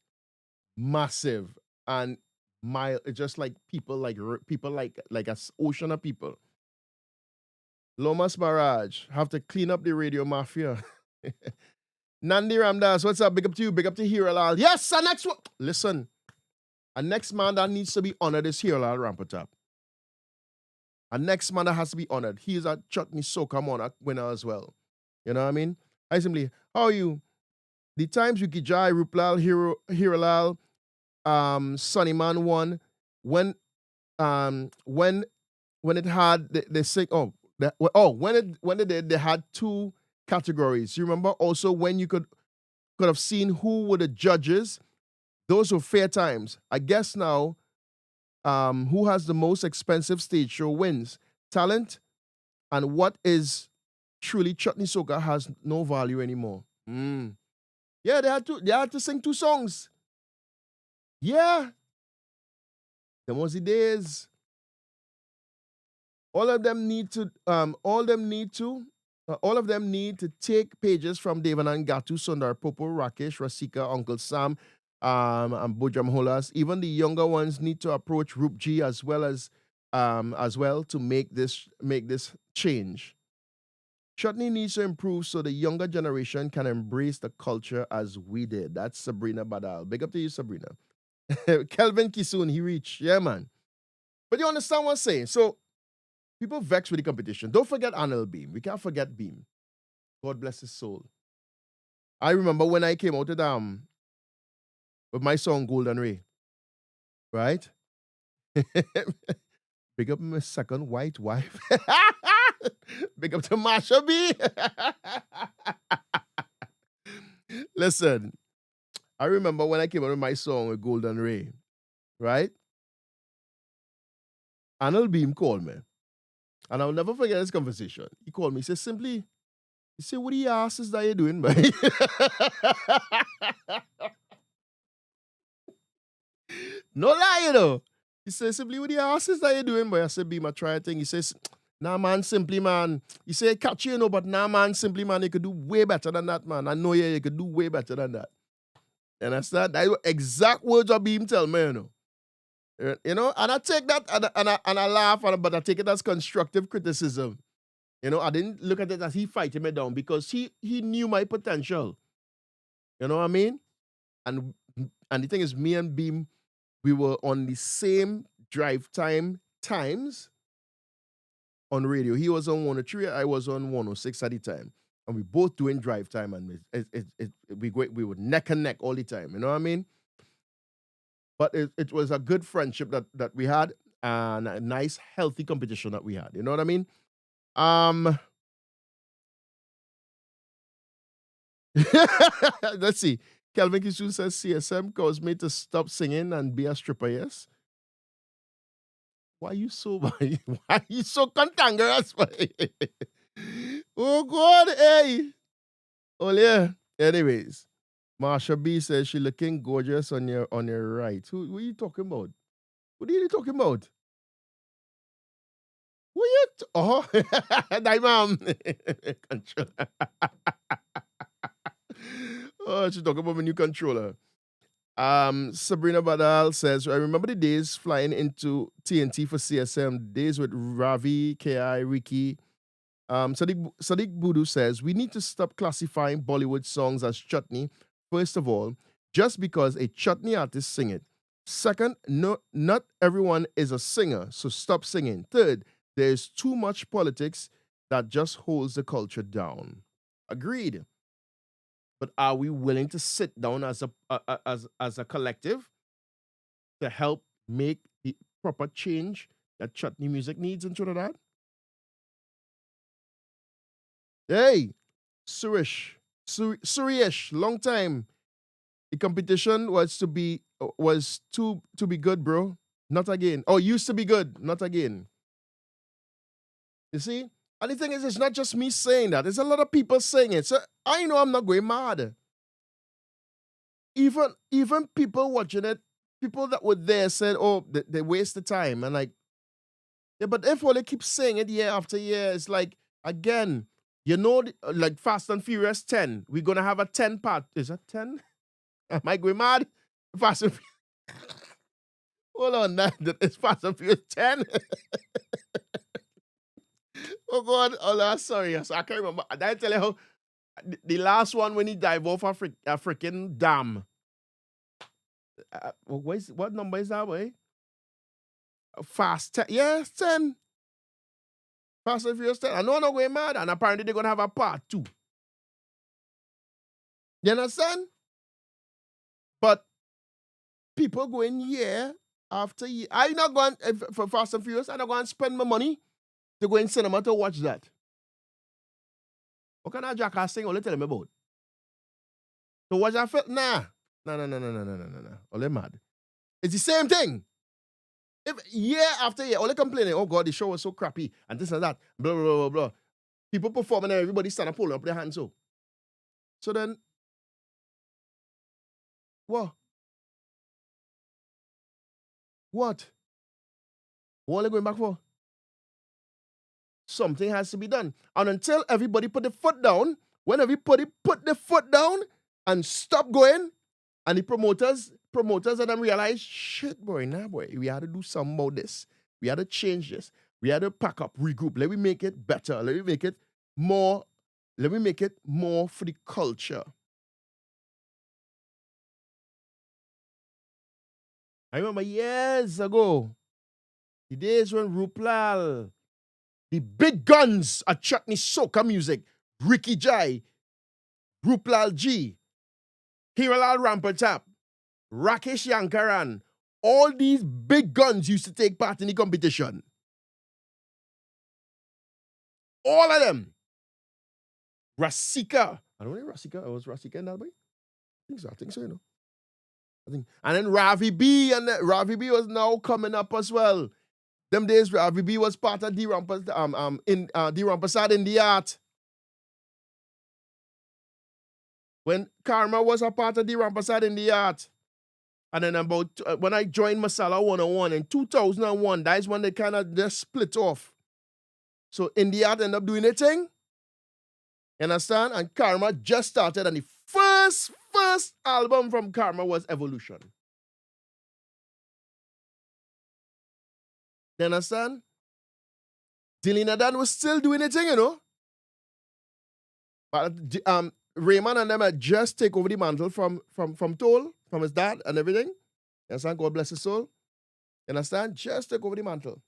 massive and mile. It's just like people like a ocean of people. Lomas Barrage have to clean up the radio mafia. Nandi Ramdas, what's up? Big up to you. Big up to Hiralal. Yes, our next one. Listen, a next man that needs to be honored is Hiralal Rampatap. A next man that has to be honored. He is a Chutney Soca Monarch winner as well. You know what I mean? I simply, how are you? The times you Gijai, Ruplal, Hiralal, Sunnyman won when it had they say when it did they had two categories. You remember also when you could have seen who were the judges. Those were fair times. I guess now who has the most expensive stage show wins. Talent and what is truly Chutney Soca has no value anymore. Yeah, they had to sing two songs. Yeah. Them was the days. All of them need to take pages from Devanand Gatu, Sundar Popo, Rakesh, Rasika, Uncle Sam, and Bujam Holas. Even the younger ones need to approach Rup G as well to make this change. Chutney needs to improve so the younger generation can embrace the culture as we did. That's Sabrina Badal. Big up to you, Sabrina. Kelvin Kisoon, he reached. Yeah, man. But you understand what I'm saying? So people vex with the competition. Don't forget Anil Beam. We can't forget Beam. God bless his soul. I remember when I came out with my song Golden Ray. Right? Big up my second white wife. Big up to Marsha B. Listen, I remember when I came out with my song with Golden Ray, right? Anil Beam called me. And I'll never forget this conversation. He called me. He said, simply, he said, what the ass is that you're doing, man? No lie, you know. He said, simply, what the ass is that you're doing, boy? I said, be my try thing. He says, nah, man, simply, man. He said, catch you know, but nah, man, simply, man, you could do way better than that, man. I know you could do way better than that. You understand? That exact words of Beam tell me, you know. You know, and I take that and I laugh, but I take it as constructive criticism. You know, I didn't look at it as he fighting me down because he knew my potential. You know what I mean? And the thing is, me and Beam, we were on the same drive times on radio. He was on 103, I was on 106 at the time. And we both doing drive time, and we would neck and neck all the time. You know what I mean? but it was a good friendship that we had and a nice, healthy competition that we had. You know what I mean? Um, let's see. Kelvin Kishu says CSM caused me to stop singing and be a stripper. Yes. Why you so why you so cantankerous? Oh God, hey. Oh yeah. Anyways, Marsha B says she looking gorgeous on your right. Who are you talking about? What are you talking about? What you oh thy mom. Control. Oh, she's talking about my new controller. Sabrina Badal says, I remember the days flying into TNT for CSM, days with Ravi, KI, Ricky. Sadiq Budu says, we need to stop classifying Bollywood songs as chutney, first of all, just because a chutney artist sing it. Second, no, not everyone is a singer, so stop singing. Third, there's too much politics that just holds the culture down. Agreed. But are we willing to sit down as a collective to help make the proper change that chutney music needs in Trinidad? Hey, Suresh, long time. The competition was to be good, bro. Not again. Oh, used to be good, not again. You see? And the thing is, it's not just me saying that. There's a lot of people saying it. So I know I'm not going mad. Even people watching it, people that were there said, "Oh, they waste the time." And like, yeah, but if all they keep saying it year after year, it's like again, like Fast and Furious 10, we're gonna have a 10 part. Is that 10? Am I going mad? Fast and Hold on, it's Fast and Furious 10. Oh God, oh sorry, I can't remember. Did I tell you how the last one when he dive off a freaking dam? What number is that, boy? Fast 10. Yes, 10. Fast and Furious 10. I know I'm not going mad, and apparently they're gonna have a part 2. You understand? But people going year after year. I not going for Fast and Furious. I'm not going to spend my money to go in cinema to watch that. What kind of jackass thing only tell me about? To watch that film? Nah. No. Only mad. It's the same thing. If year after year, only complaining, oh God, the show was so crappy, and this and that, blah, blah, blah, blah. People performing and everybody stand up, pulling up their hands. So then, what? What? What are they going back for? Something has to be done. And until everybody put the foot down, when everybody put the foot down and stop going, and the promoters and them realize, shit, boy, we had to do something about this. We had to change this. We had to pack up, regroup. Let me make it better. Let me make it more for the culture. I remember years ago, the days when Rupal, the big guns at Chutney Soca Music, Ricky Jai, Rupal G, Hiralal Rampatap, Rakesh Yankaran, all these big guns used to take part in the competition. All of them. Rasika. I don't know Rasika. Was Rasika in that way? I think so, you know. And then Ravi B, and Ravi B was now coming up as well. Them days Ravi B was part of D Rampasad in the art. When Karma was a part of D Rampasad in the art. And then about when I joined Masala 101 in 2001, that is when they kind of just split off. So India ended up doing their thing. You understand? And Karma just started, and the first album from Karma was Evolution. You understand? Delina Dan was still doing their thing, you know. But Raymond and them had just take over the mantle from Toll, from his dad and everything. You understand? God bless his soul. You understand? Just take over the mantle.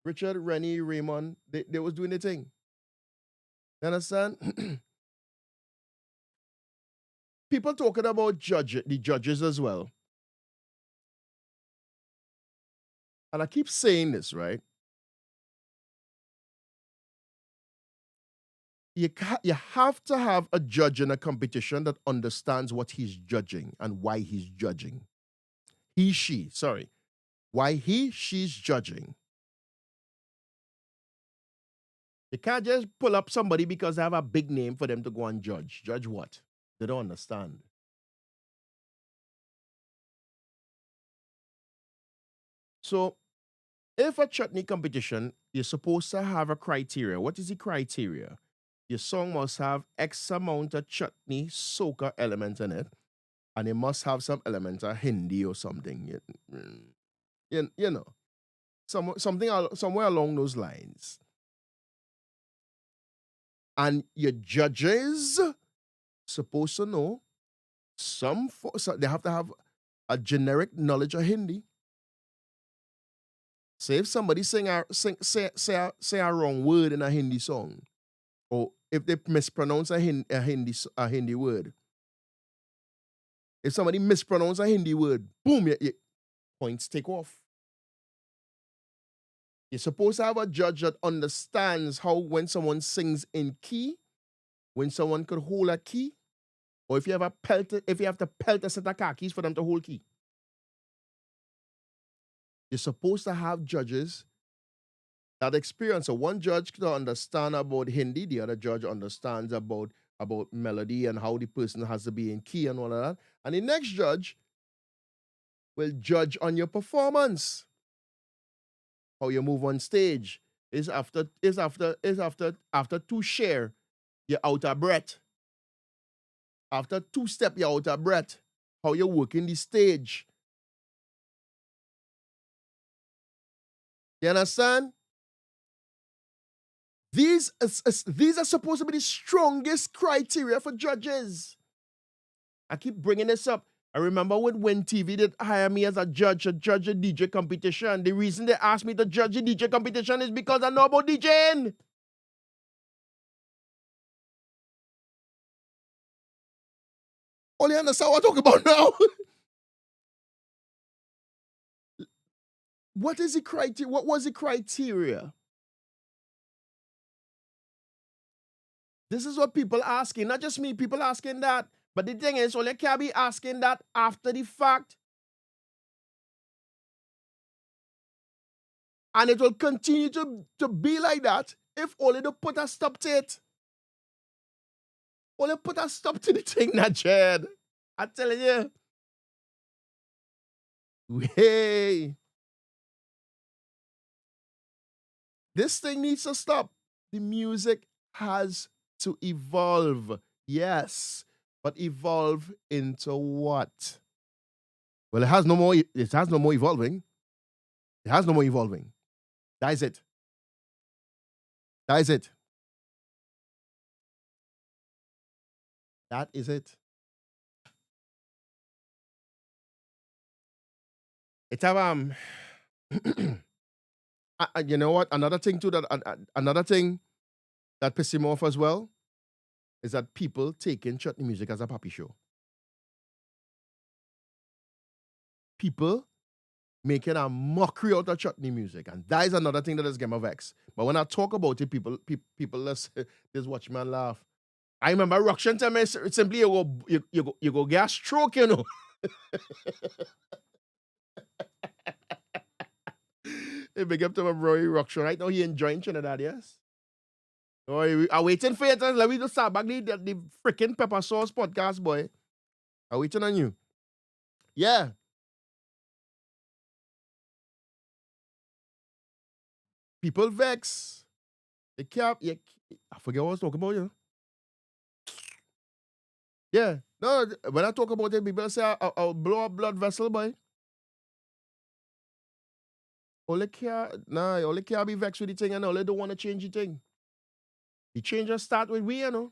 Richard, Rennie, Raymond, they was doing their thing. You understand? People talking about the judges as well. And I keep saying this, right? You have to have a judge in a competition that understands what he's judging and why he's judging. Why she's judging. You can't just pull up somebody because they have a big name for them to go and judge. Judge what? They don't understand. So, if a chutney competition, you're supposed to have a criteria. What is the criteria? Your song must have X amount of chutney soca element in it, and it must have some element of Hindi or something. You know, somewhere along those lines. And your judges supposed to know so they have to have a generic knowledge of Hindi. Say if somebody say a wrong word in a Hindi song, or if they mispronounce a Hindi word, if somebody mispronounce a Hindi word, boom, your points take off. You're supposed to have a judge that understands how when someone sings in key, when someone could hold a key, or if you have to pelt a set of car keys for them to hold key. You're supposed to have judges that experience. So one judge can understand about Hindi, the other judge understands about melody and how the person has to be in key and all of that. And the next judge will judge on your performance. How you move on stage. After two share, you're out of breath. After two step, you're out of breath. How you work in the stage. You understand? These are supposed to be the strongest criteria for judges. I keep bringing this up. I remember when TV did hire me as a judge a DJ competition. The reason they asked me to judge a DJ competition is because I know about DJing. Only understand what I'm talking about now. What is the criteria? What was the criteria? This is what people asking, not just me, people asking that. But the thing is, only can be asking that after the fact. And it will continue to be like that if only to put a stop to it. Only put a stop to the thing, not Jed. I'm telling you. Hey. This thing needs to stop. The music has to evolve. Yes. But evolve into what? Well, it has no more evolving. It has no more evolving. That is it. That is it. That is it. It's you know what? Another thing too another thing that pisses me off as well is that people taking chutney music as a puppy show. People making a mockery out of chutney music, and that is another thing that is getting me vex. But when I talk about it, people just watch me and laugh. I remember Ruction tell me simply you go get a stroke, you know. Hey, big up to my bro Ruction. Right now he enjoying Trinidad, yes. Oh, I'm waiting for you. Let me just start back the freaking pepper sauce podcast, boy. I'm waiting on you. Yeah. People vex. They can't. Yeah, I forget what I was talking about, you know. Yeah. No, when I talk about it, people say I'll blow up blood vessel, boy. Only care be vexed with the thing and only don't want to change the thing. The change just start with we, you know.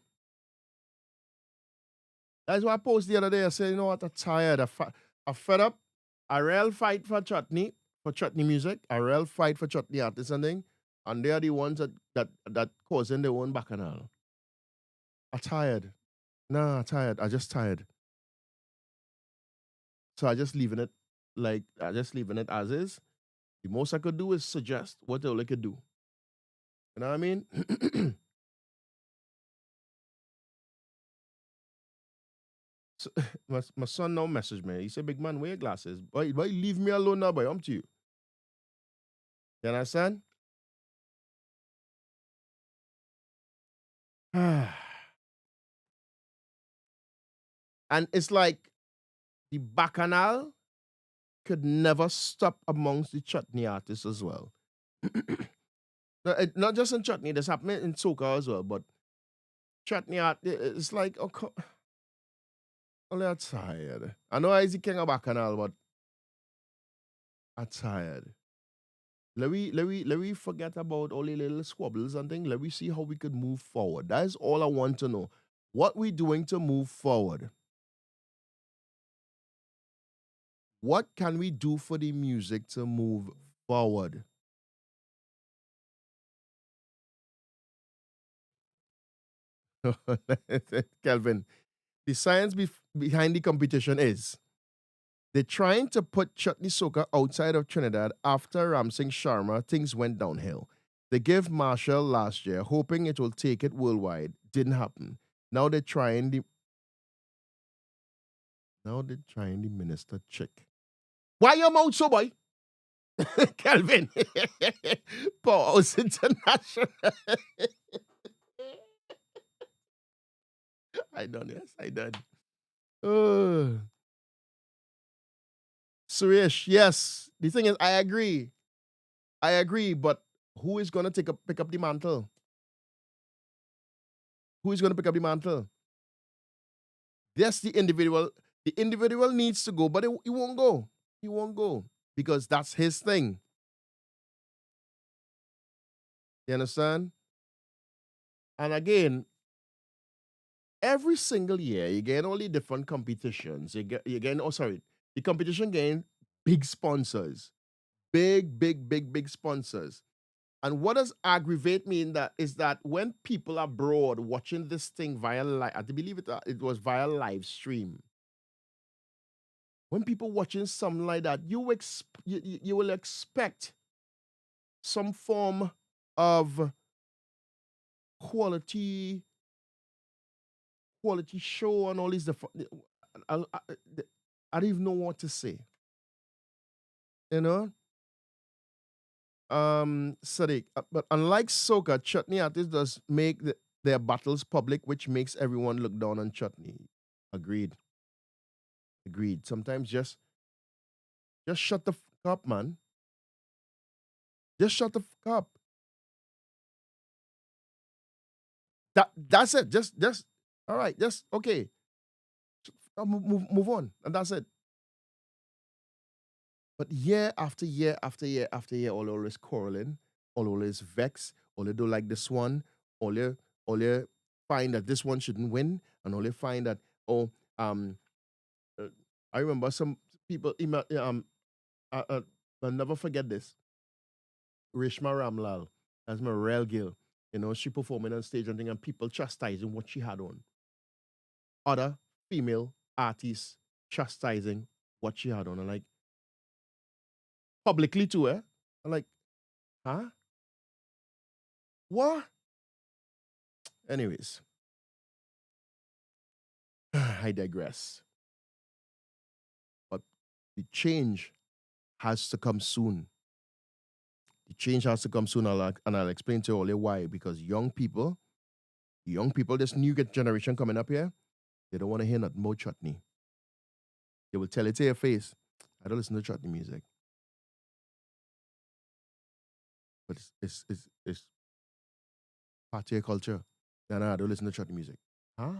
That's why I posted the other day. I said, you know what, I'm tired. I'm fed up. I real fight for chutney music. I real fight for chutney artists and thing. And they are the ones that causing their own bacchanal. I'm tired. Nah, I'm tired. I just tired. So I just leaving it as is. The most I could do is suggest what all I could do. You know what I mean? So, my son now messaged me. He said, "Big man, wear your glasses. Why leave me alone now, boy? I'm to you." You understand? And it's like the bacchanal could never stop amongst the chutney artists as well. Not just in chutney, this happening in soca as well, but chutney art, it's like, oh, I'm tired. I know I'm the king of bacchanal, but I'm tired. Let we forget about all the little squabbles and things. Let me see how we could move forward. That is all I want to know. What we doing to move forward? What can we do for the music to move forward? Kelvin, the science behind the competition is they're trying to put Chutney Soca outside of Trinidad after Ramsing Sharma, things went downhill. They gave Marshall last year, hoping it will take it worldwide. Didn't happen. Now they're trying the minister chick. Why your mouth so boy? Kelvin. Pause international. I done, yes, I done. Uh, Suresh, yes. The thing is, I agree. But who is gonna pick up the mantle? Who is gonna pick up the mantle? Yes, the individual. The individual needs to go, but he won't go. He won't go because that's his thing. You understand? And again, every single year you get all the different competitions. You get oh sorry, the competition gain big sponsors, big sponsors. And what does aggravate me in that is that when people are abroad watching this thing via live, I believe it was via live stream. When people watching something like that, you will expect some form of quality show and all these different. I don't even know what to say. You know, Sadiq. But unlike soca, chutney artists does make their battles public, which makes everyone look down on chutney. Agreed. Agreed. Sometimes just shut the fuck up, man. Just shut the fuck up. That's it. Just all right. Just okay. Move on, and that's it. But year after year after year after year, all always quarreling, all always vex, all they do like this one, all you find that this one shouldn't win, and all you find that oh uh, I remember some people I'll never forget this. Rishma Ramlal, as my real girl, you know, she performing on stage and thing, and people chastising what she had on. Other female artists chastising what she had on, and like publicly too, eh? I'm like, huh? What? Anyways, I digress. But the change has to come soon. The change has to come soon, and I'll explain to you all why. Because young people, this new generation coming up here, they don't want to hear nothing about chutney. They will tell it to your face. I don't listen to chutney music, but it's part of your culture. No, I don't listen to chutney music. Huh?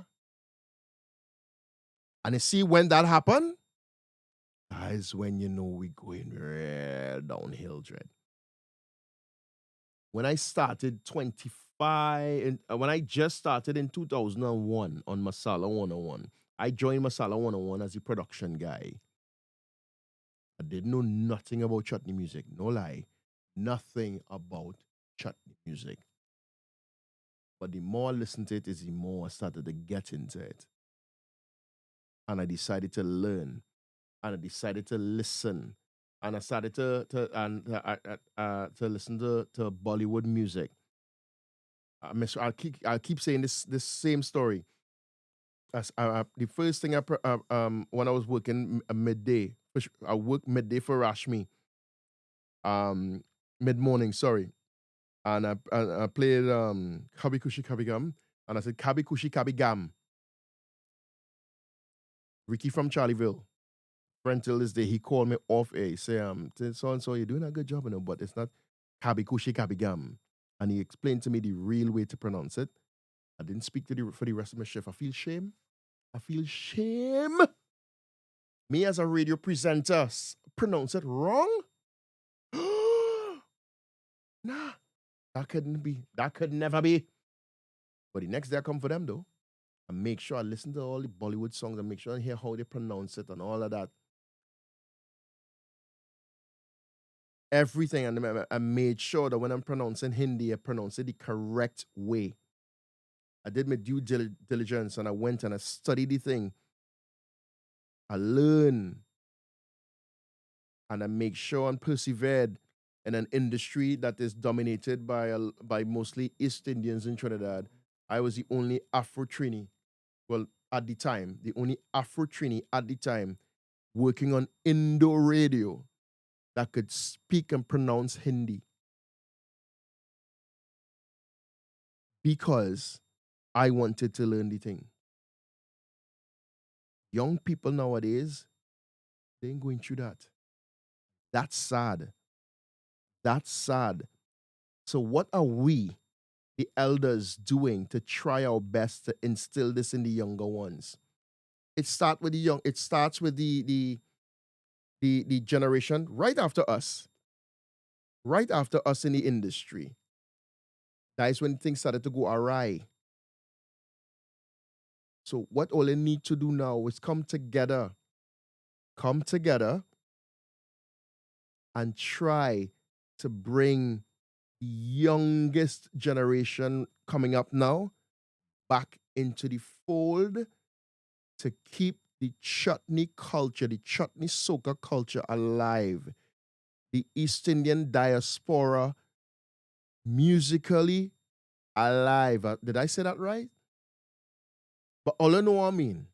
And you see when that happen, that is when you know we going real downhill, Dread. When I started 25, when I just started in 2001 on Masala 101, I joined Masala 101 as a production guy. I didn't know nothing about chutney music, no lie. Nothing about chutney music. But the more I listened to it, is the more I started to get into it. And I decided to learn. And I decided to listen. and I started to listen to Bollywood music. I'll keep saying this same story. The first thing when I was working midday, I worked midday for Rashmi, um, mid morning, sorry, and I played Kabi Kushi Kabi Gam, and I said Kabi Kushi Kabi Gam, Ricky from Charlieville. Friend till this day, he called me off air. He say, so and so, you're doing a good job, but it's not Kabi Kushi Kabi Gam. And he explained to me the real way to pronounce it. I didn't speak to for the rest of my shift. I feel shame. I feel shame. Me as a radio presenter pronounce it wrong? Nah, that couldn't be. That could never be. But the next day I come for them though. I make sure I listen to all the Bollywood songs and make sure I hear how they pronounce it and all of that. Everything. And I made sure that when I'm pronouncing Hindi, I pronounce it the correct way. I did my due diligence and I went and I studied the thing. I learned and I make sure and persevered in an industry that is dominated by mostly East Indians in Trinidad. I was the only Afro Trini, well, at the time, the only Afro Trini at the time working on Indo radio that could speak and pronounce Hindi. Because I wanted to learn the thing. Young people nowadays, they ain't going through that. That's sad. That's sad. So what are we, the elders, doing to try our best to instill this in the younger ones? It starts with the young. It starts with the generation right after us in the industry. That is when things started to go awry. So what all they need to do now is come together and try to bring the youngest generation coming up now back into the fold to keep the chutney culture, the chutney soca culture alive. The East Indian diaspora musically alive. Did I say that right? But all I know what I mean.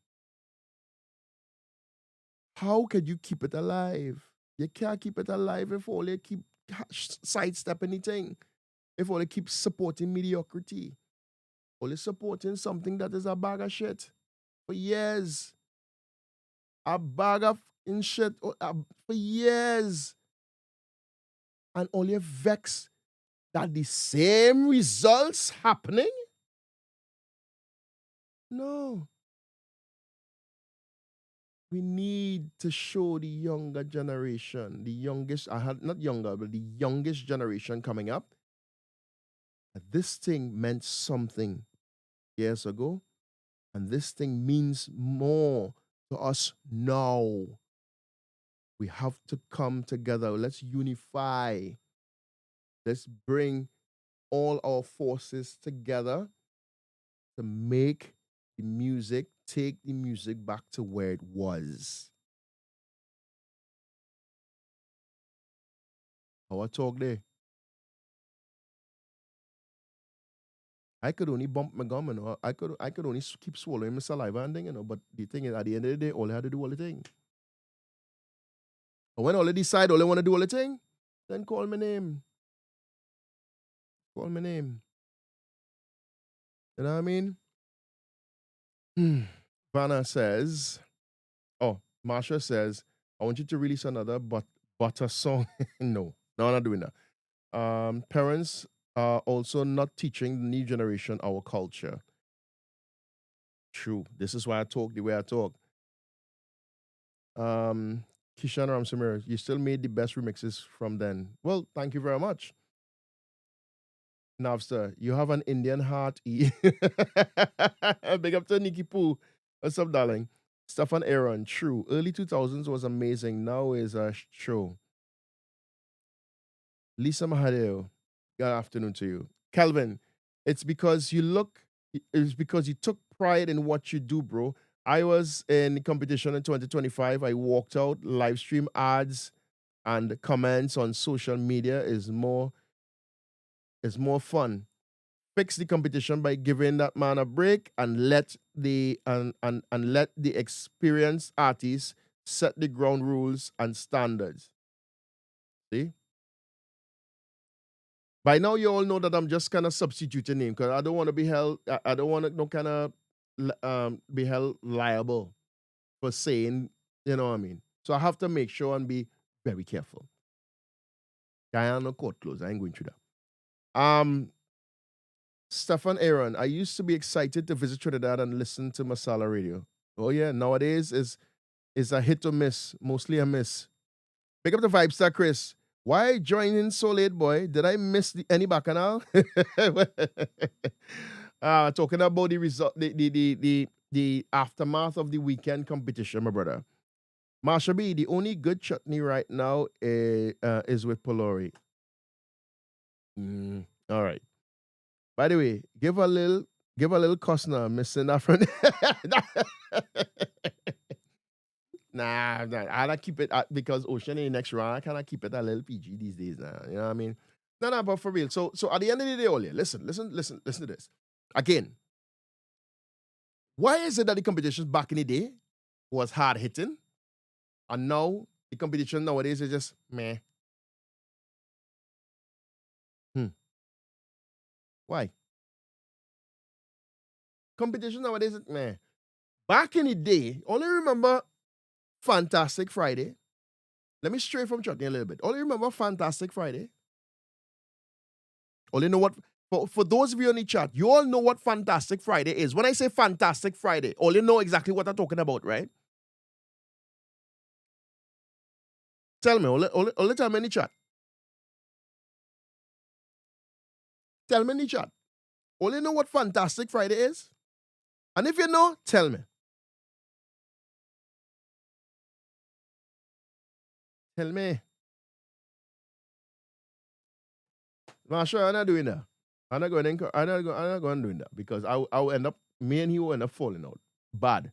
How can you keep it alive? You can't keep it alive if all you keep sidestepping anything. If all you keep supporting mediocrity. Only supporting something that is a bag of shit for years. A bag of shit for years. And only vex that the same results happening? No. We need to show the younger generation, the youngest, not younger, but the youngest generation coming up, that this thing meant something years ago, and this thing means more to us now. We have to come together. Let's unify. Let's bring all our forces together to make the music, take the music back to where it was. How I talk there? I could only bump my gum, I could only keep swallowing my saliva and thing, But the thing is, at the end of the day, all I had to do all the thing. And when all they decide all they want to do all the thing, then call my name. Call my name. You know what I mean? Vanna says, Marsha says, I want you to release another butter song. No, I'm not doing that. Parents are also not teaching the new generation our culture. True. This is why I talk the way I talk. Kishan Ramsamir, you still made the best remixes from then. Well, thank you very much. Navster, you have an Indian heart. Big up to Nikki Poo. What's up, darling? Stefan Aaron, true. Early 2000s was amazing. Now is a show. Lisa Mahadeo, good afternoon to you. Calvin, it's because you took pride in what you do, bro. I was in competition in 2025. I walked out, live stream ads, and comments on social media is more fun. Fix the competition by giving that man a break and let the let the experienced artists set the ground rules and standards. See? By now, you all know that I'm just kind of substituting name because I don't want to be held. I don't want to no kind of be held liable for saying, you know what I mean. So I have to make sure and be very careful. I am no court close. I ain't going through that. Stefan Aaron, I used to be excited to visit Trinidad and listen to Masala Radio. Oh yeah, nowadays is a hit or miss, mostly a miss. Pick up the vibe star, Chris. Why join in so late, boy? Did I miss any bacchanal? Talking about the result, the aftermath of the weekend competition, my brother. Marsha B, the only good chutney right now is with Polori. All right. By the way, give a little Costner missing that front. Nah, I gotta keep it because Ocean in the next round. I cannot keep it a little PG these days now. You know what I mean? No, but for real. So at the end of the day, Olia, listen to this. Again, why is it that the competitions back in the day was hard hitting, and now the competition nowadays is just meh? Why? Competition nowadays is meh. Back in the day, only remember Fantastic Friday. Let me stray from chutney a little bit. Only remember Fantastic Friday. Only know what, for those of you in the chat, you all know what Fantastic Friday is. When I say Fantastic Friday, only know exactly what I'm talking about, right? Tell me, only tell me in the chat. Tell me in the chat. Only know what Fantastic Friday is? And if you know, tell me. Tell me. Marsha, I'm not doing that. I'm not going to do that because I'll end up, me and he will end up falling out. Bad.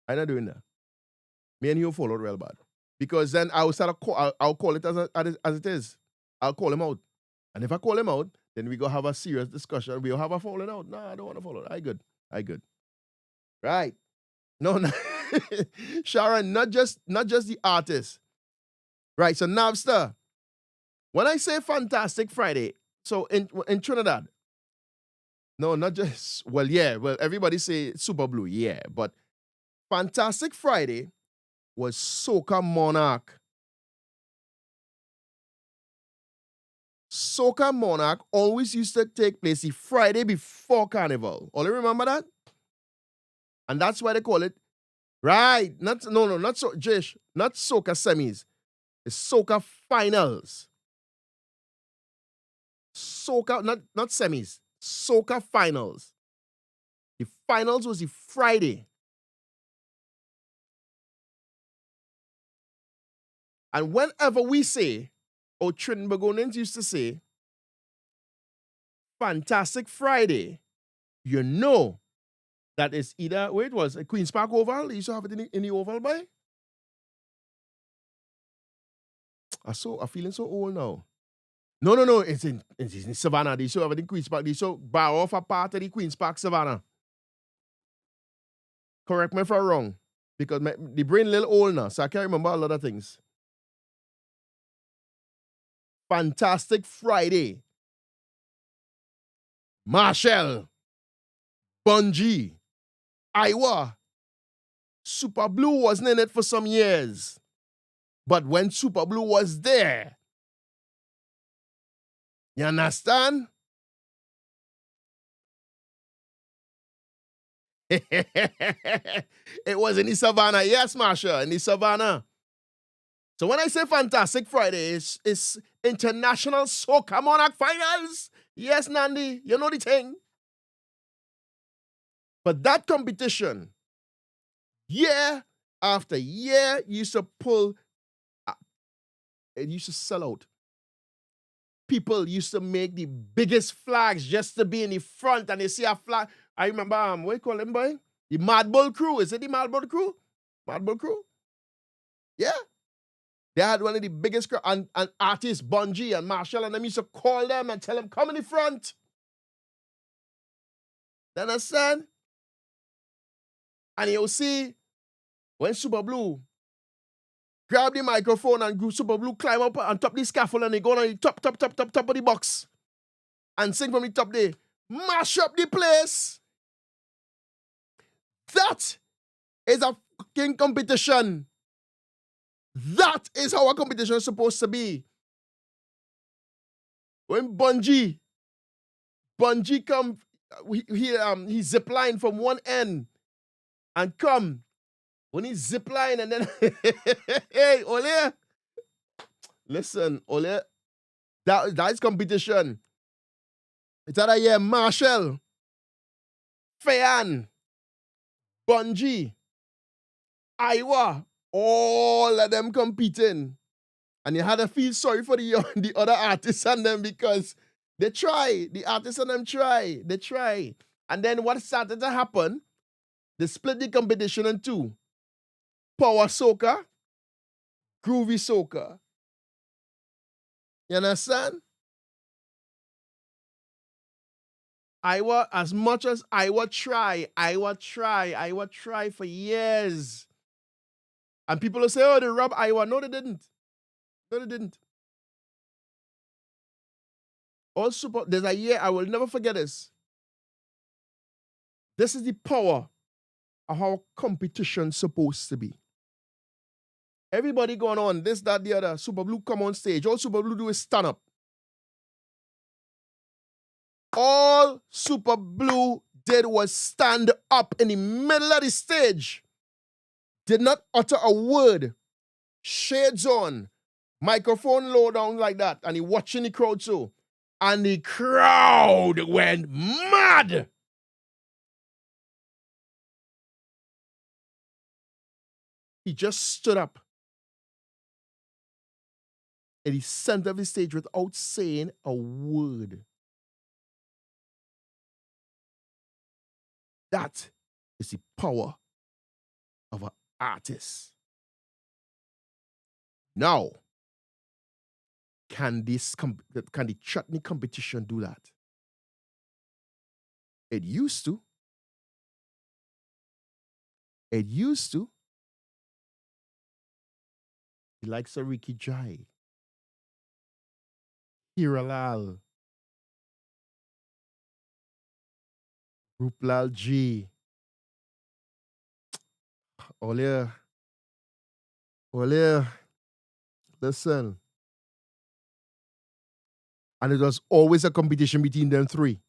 I'm not doing that. Me and he will fall out real bad. Because then I'll call it as it is. I'll call him out. And if I call him out, then we go have a serious discussion. We'll have a falling out. No, I don't want to fall out. I good. Right. No. Sharon, not just the artist. Right. So Navster, when I say Fantastic Friday, so in Trinidad, no, not just, well, everybody say Super Blue, yeah, but Fantastic Friday was Soca Monarch. Soca Monarch always used to take place the Friday before Carnival. All you remember that? And that's why they call it, right, not so, Jish, not Soca semis. It's Soca finals. Soca, not semis, Soca finals. The finals was the Friday. And whenever we say, or Trinbagonians used to say, Fantastic Friday, you know that it's either, where it was, a Queen's Park Oval. They used to have it in the Oval, boy. I'm feeling so old now. No, it's in Savannah. They used to have it in Queen's Park. They used to bar off a part of the Queen's Park, Savannah. Correct me if I'm wrong. Because the brain a little old now, so I can't remember a lot of things. Fantastic Friday. Marshall. Bungie. Iowa. Super Blue wasn't in it for some years. But when Super Blue was there, you understand? It was in the Savannah. Yes, Marsha, in the Savannah. So when I say Fantastic Friday, it's International Soca Monarch Finals. Yes, Nandi, you know the thing. But that competition, year after year, used to pull, it used to sell out. People used to make the biggest flags just to be in the front, and they see a flag. I remember, what you call them, boy? The Mad Bull Crew. Is it the Mad Bull Crew? Mad Bull Crew? Yeah. They had one of the biggest and artists, Bungie and Marshall, and them used to call them and tell them, come in the front. You understand? And you'll see when Super Blue grab the microphone and Super Blue climb up on top of the scaffold and they go on the top of the box and sing from the top there. Mash up the place. That is a fucking competition. That is how a competition is supposed to be. When Bungie come, he zip line from one end and come. When he zip line and then, hey, Ole, listen, Ole, that is competition. It's either Marshall, Fayan, Bungie, Iowa, all of them competing. And you had to feel sorry for the other artists and them because they try. The artists and them try. They try. And then what started to happen, they split the competition in two. Power soca, groovy soca. You understand? As much as Iowa try for years. And people will say, oh, they robbed Iowa. No, they didn't. Also, there's a year, I will never forget this. This is the power of how competition's supposed to be. Everybody going on, this, that, the other. Super Blue come on stage. All Super Blue do is stand up. All Super Blue did was stand up in the middle of the stage. Did not utter a word. Shades on. Microphone low down like that. And he watching the crowd too. And the crowd went mad. He just stood up in the center of the stage without saying a word. That is the power of an artist. Now, can the chutney competition do that? It used to. He likes a Ricky Jai, Hiralal, Ruplal G, Ole, listen. And it was always a competition between them three.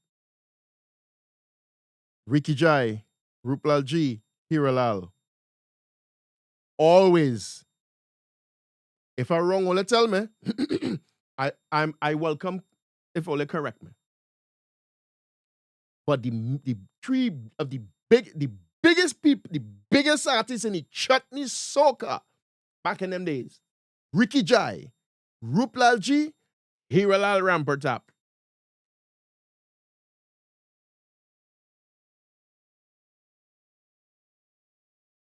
Ricky Jai, Ruplal G, Hiralal. Always. If I'm wrong, Ole tell me. I welcome if Ole correct me. But the three of the biggest people, the biggest artists in the chutney soca back in them days, Ricky Jai, Ruplal G, Hiralal Rampertap.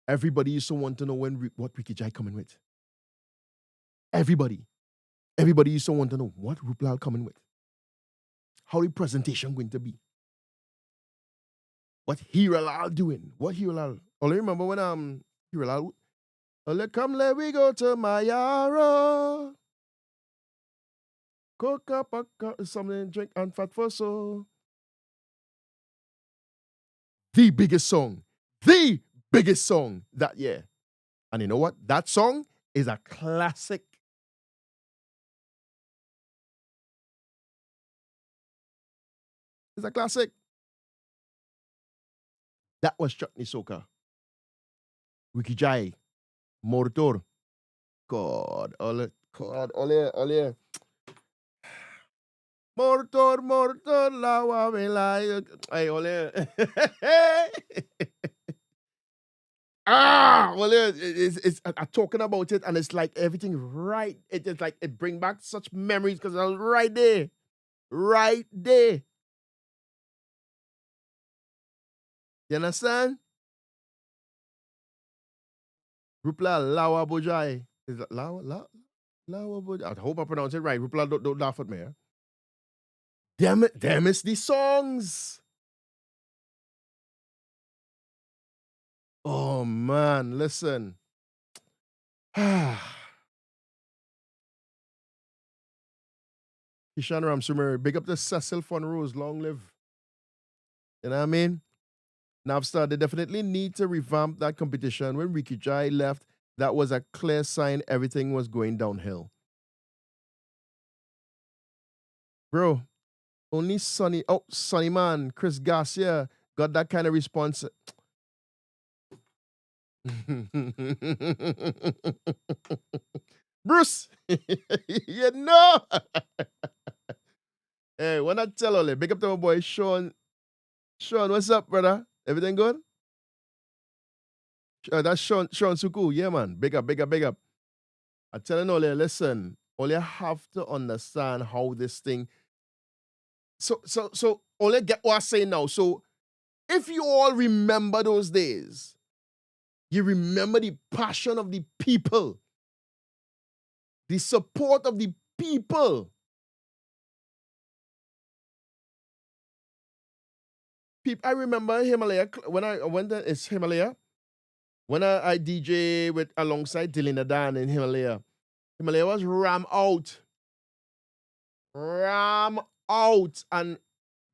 Everybody used to want to know what Ricky Jai coming with. Everybody used to want to know what Ruplal coming with. How the presentation going to be. What Hiralal doing? What Hiralal? Only remember when Hiralal, come let we go to Mayaro. Cook up something, drink and fat for so. The biggest song that year. And you know what? That song is a classic. It's a classic. That was Chutney Soca. Ricky Jai, Mortor. God, ole. Mortor, lawa velay. Ay, ole. It's I'm talking about it, and it's like everything right. It's like it bring back such memories because I was right there. Right there. You understand? Rupla Lawa Bojai. Is that I hope I pronounce it right. People don't laugh at me. Huh? Damn it, damn it's the songs. Oh man, listen. Kishan Ramsumer, big up to Cecil Rose, long live. You know what I mean? Navstar, they definitely need to revamp that competition. When Ricky Jai left, that was a clear sign everything was going downhill. Bro, only Sonny Man, Chris Garcia got that kind of response. Bruce, you know. Hey, when I tell all big up to my boy Sean. Sean, what's up, brother? Everything good? That's Sean Suku. Yeah, man. Big up, big up, big up. I tell you, Ole, listen, Ole have to understand how this thing. So, Ole, get what I say now. So, if you all remember those days, you remember the passion of the people, the support of the people. I remember Himalaya when I went to it's Himalaya. When I DJ with alongside Dylan Dan in Himalaya. Himalaya was ram out. Ram out. And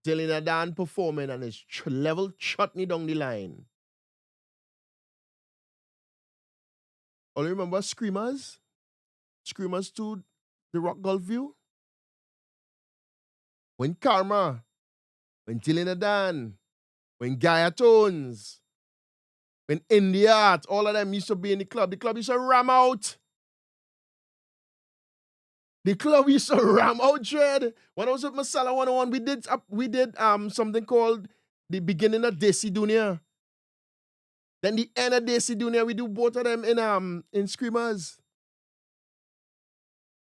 Dylan Dan performing and his level chutney down the line. All you remember Screamers? Screamers to the Rock Golf View? When Karma, when Dylan Dan, when Gaia Tones, when India, all of them used to be in the club. The club used to ram out. The club used to ram out, Dread. When I was with Masala 101, we did something called the beginning of Desi Dunia. Then the end of Desi Dunia, we do both of them in Screamers.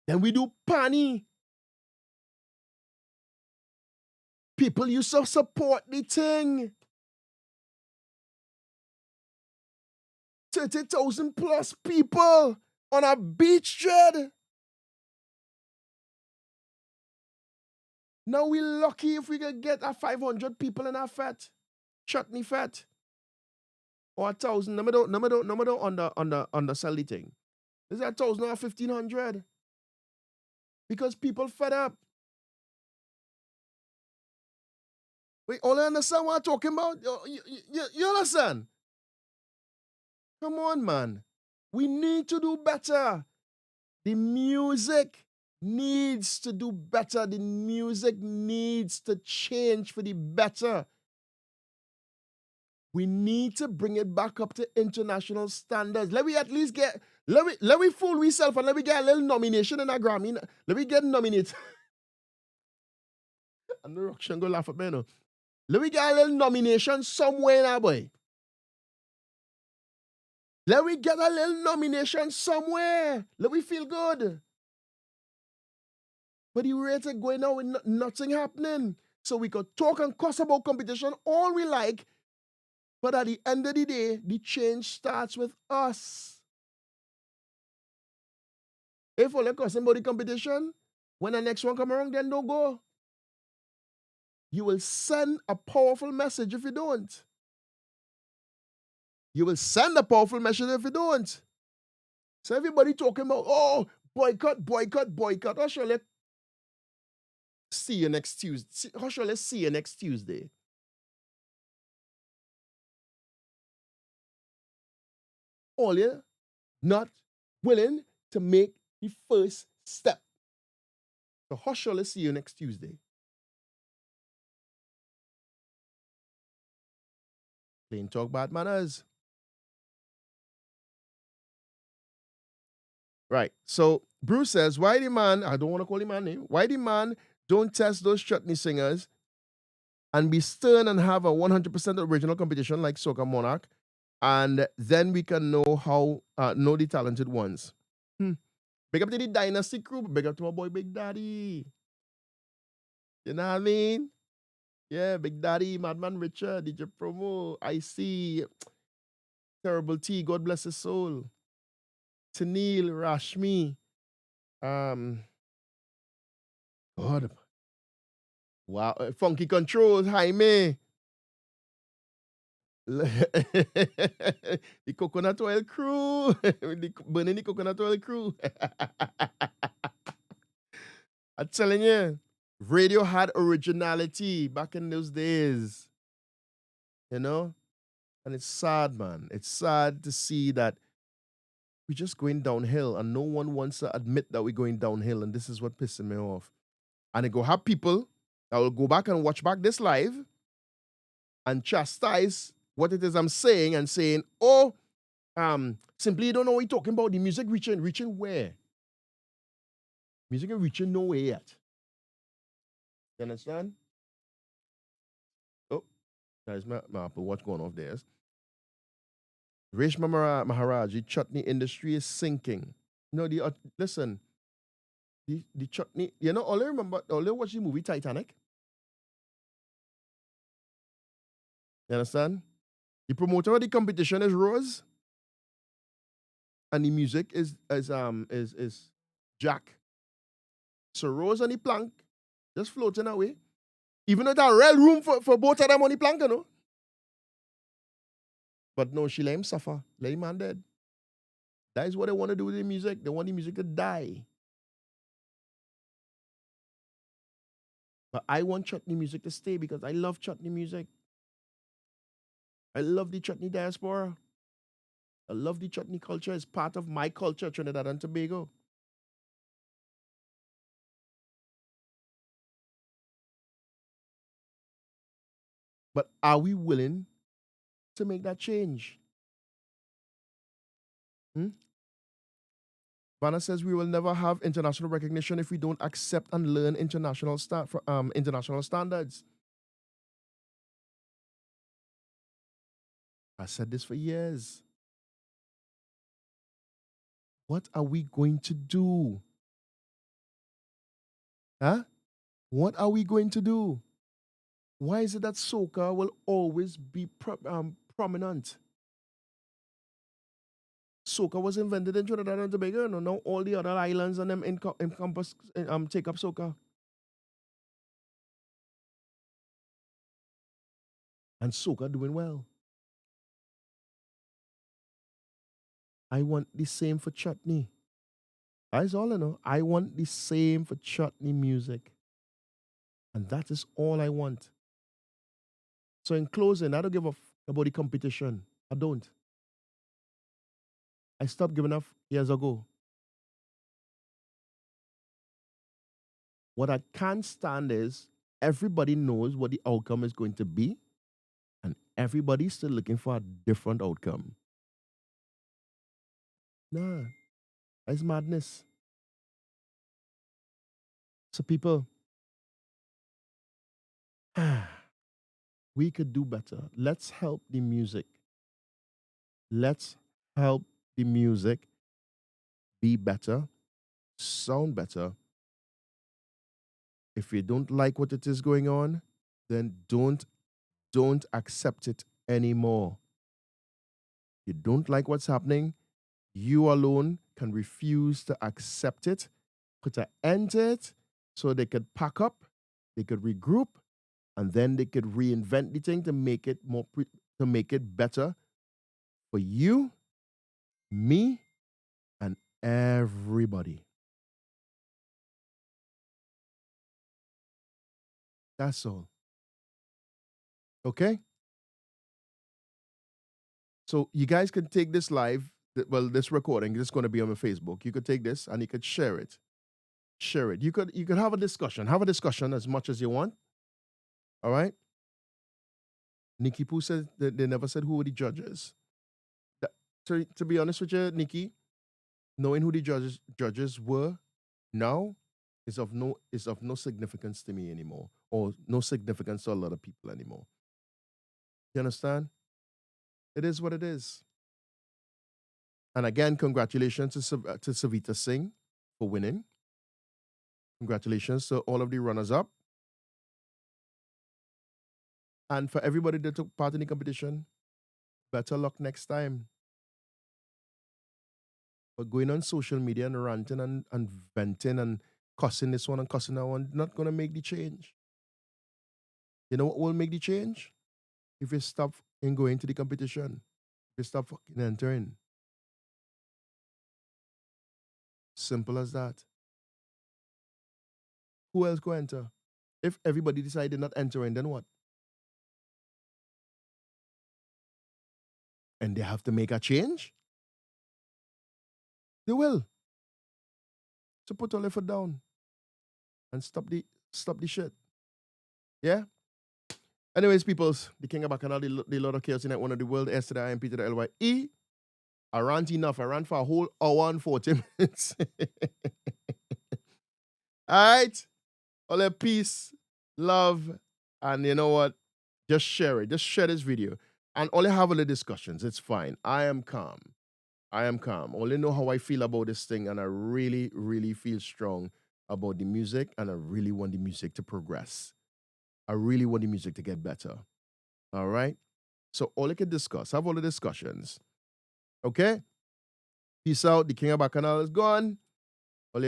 Then we do Pani. People used to support the thing. 30,000 plus people on a beach, Dread. Now we lucky if we can get 500 people in our fete. Chutney fete. Or 1,000. Number don't undersell the thing. Is that 1,000 or 1,500? Because people fed up. Wait, all I understand what I'm talking about? You understand? Come on, man. We need to do better. The music needs to do better. The music needs to change for the better. We need to bring it back up to international standards. Let me at least get, let me fool ourselves and let me get a little nomination in a Grammy. Let me get nominated. I'm the rock go laugh at me now. Let me get a little nomination somewhere now, boy. Let me get a little nomination somewhere. Let me feel good. But the rate are going now with nothing happening. So we could talk and cuss about competition all we like, but at the end of the day, the change starts with us. If only cussing about the competition, when the next one come around, then don't go. You will send a powerful message if you don't. You will send a powerful message if you don't. So everybody talking about, oh, boycott, boycott, boycott. How shall I see you next Tuesday? How shall I see you next Tuesday? All you not willing to make the first step. So how shall I see you next Tuesday? Plain talk bad manners. Right. So Bruce says, why the man, I don't want to call him man name, why the man don't test those chutney singers and be stern and have a 100% original competition like Soca Monarch, and then we can know know the talented ones. Big up to the Dynasty crew, big up to my boy Big Daddy. You know what I mean? Yeah, Big Daddy, Madman Richard, DJ Promo, I see Terrible T, God bless his soul. Tanil, Rashmi, um, God, wow, Funky Controls, Jaime, the Coconut Oil Crew, burning the Coconut Oil Crew. I'm telling you, radio had originality back in those days, you know? And it's sad, man. It's sad to see that we're just going downhill and no one wants to admit that we're going downhill. And this is what pisses me off. And I go have people that will go back and watch back this live and chastise what it is I'm saying and saying, oh, simply you don't know what you're talking about. The music reaching where? Music ain't reaching nowhere yet. You understand? Oh, there's my Apple Watch going off there. Reshma Maharaj, the chutney industry is sinking. No, listen, the chutney, you know, all I watch the movie Titanic. You understand? The promoter of the competition is Rose, and the music is Jack. So Rose on the plank, just floating away. Even though there's real room for both of them on the plank, you know. But no, she let him suffer. Let him man dead. That is what they want to do with the music. They want the music to die. But I want chutney music to stay because I love chutney music. I love the chutney diaspora. I love the chutney culture. It's part of my culture, Trinidad and Tobago. But are we willing to make that change? Vanna says we will never have international recognition if we don't accept and learn international standards. I said this for years. What are we going to do? Huh? What are we going to do? Why is it that soca will always be prominent? Soca was invented in Trinidad and Tobago, and now all the other islands and them encompass take up soca. And soca doing well. I want the same for chutney. That's all I know. I want the same for chutney music. And that is all I want. So in closing, I don't give a about the competition. I don't. I stopped giving up years ago. What I can't stand is everybody knows what the outcome is going to be, and everybody's still looking for a different outcome. Nah, that's madness. So people, we could do better. Let's help the music. Let's help the music be better, sound better. If you don't like what it is going on, then don't accept it anymore. You don't like what's happening, you alone can refuse to accept it, put an end to it, so they could pack up, they could regroup, and then they could reinvent the thing to make it to make it better for you, me, and everybody. That's all. Okay? So you guys can take this live, this recording is going to be on my Facebook. You could take this and you could share it. Share it. You could have a discussion. Have a discussion as much as you want. All right? Nikki Poo said that they never said who were the judges. To be honest with you, Nikki, knowing who the judges were now is of no significance to me anymore, or no significance to a lot of people anymore. You understand? It is what it is. And again, congratulations to Savita Singh for winning. Congratulations to all of the runners up. And for everybody that took part in the competition, better luck next time. But going on social media and ranting and venting and cussing this one and cussing that one, not gonna make the change. You know what will make the change? If you stop in going to the competition. If you stop fucking entering. Simple as that. Who else go enter? If everybody decided not entering, then what? And they have to make a change? They will. So put all your foot down and stop the shit. Yeah? Anyways, peoples, the King of Bacchanal, the Lord of Chaos in that one of the world, yesterday I am Peter the LYE. I rant enough. I ran for a whole hour and 40 minutes. Alright? All your peace, love, and you know what? Just share it. Just share this video. And only have all the discussions. It's fine. I am calm. I am calm. Only know how I feel about this thing, and I really, really feel strong about the music, and I really want the music to progress. I really want the music to get better. All right? So all I can discuss, have all the discussions. Okay? Peace out. The King of Bacchanal is gone. All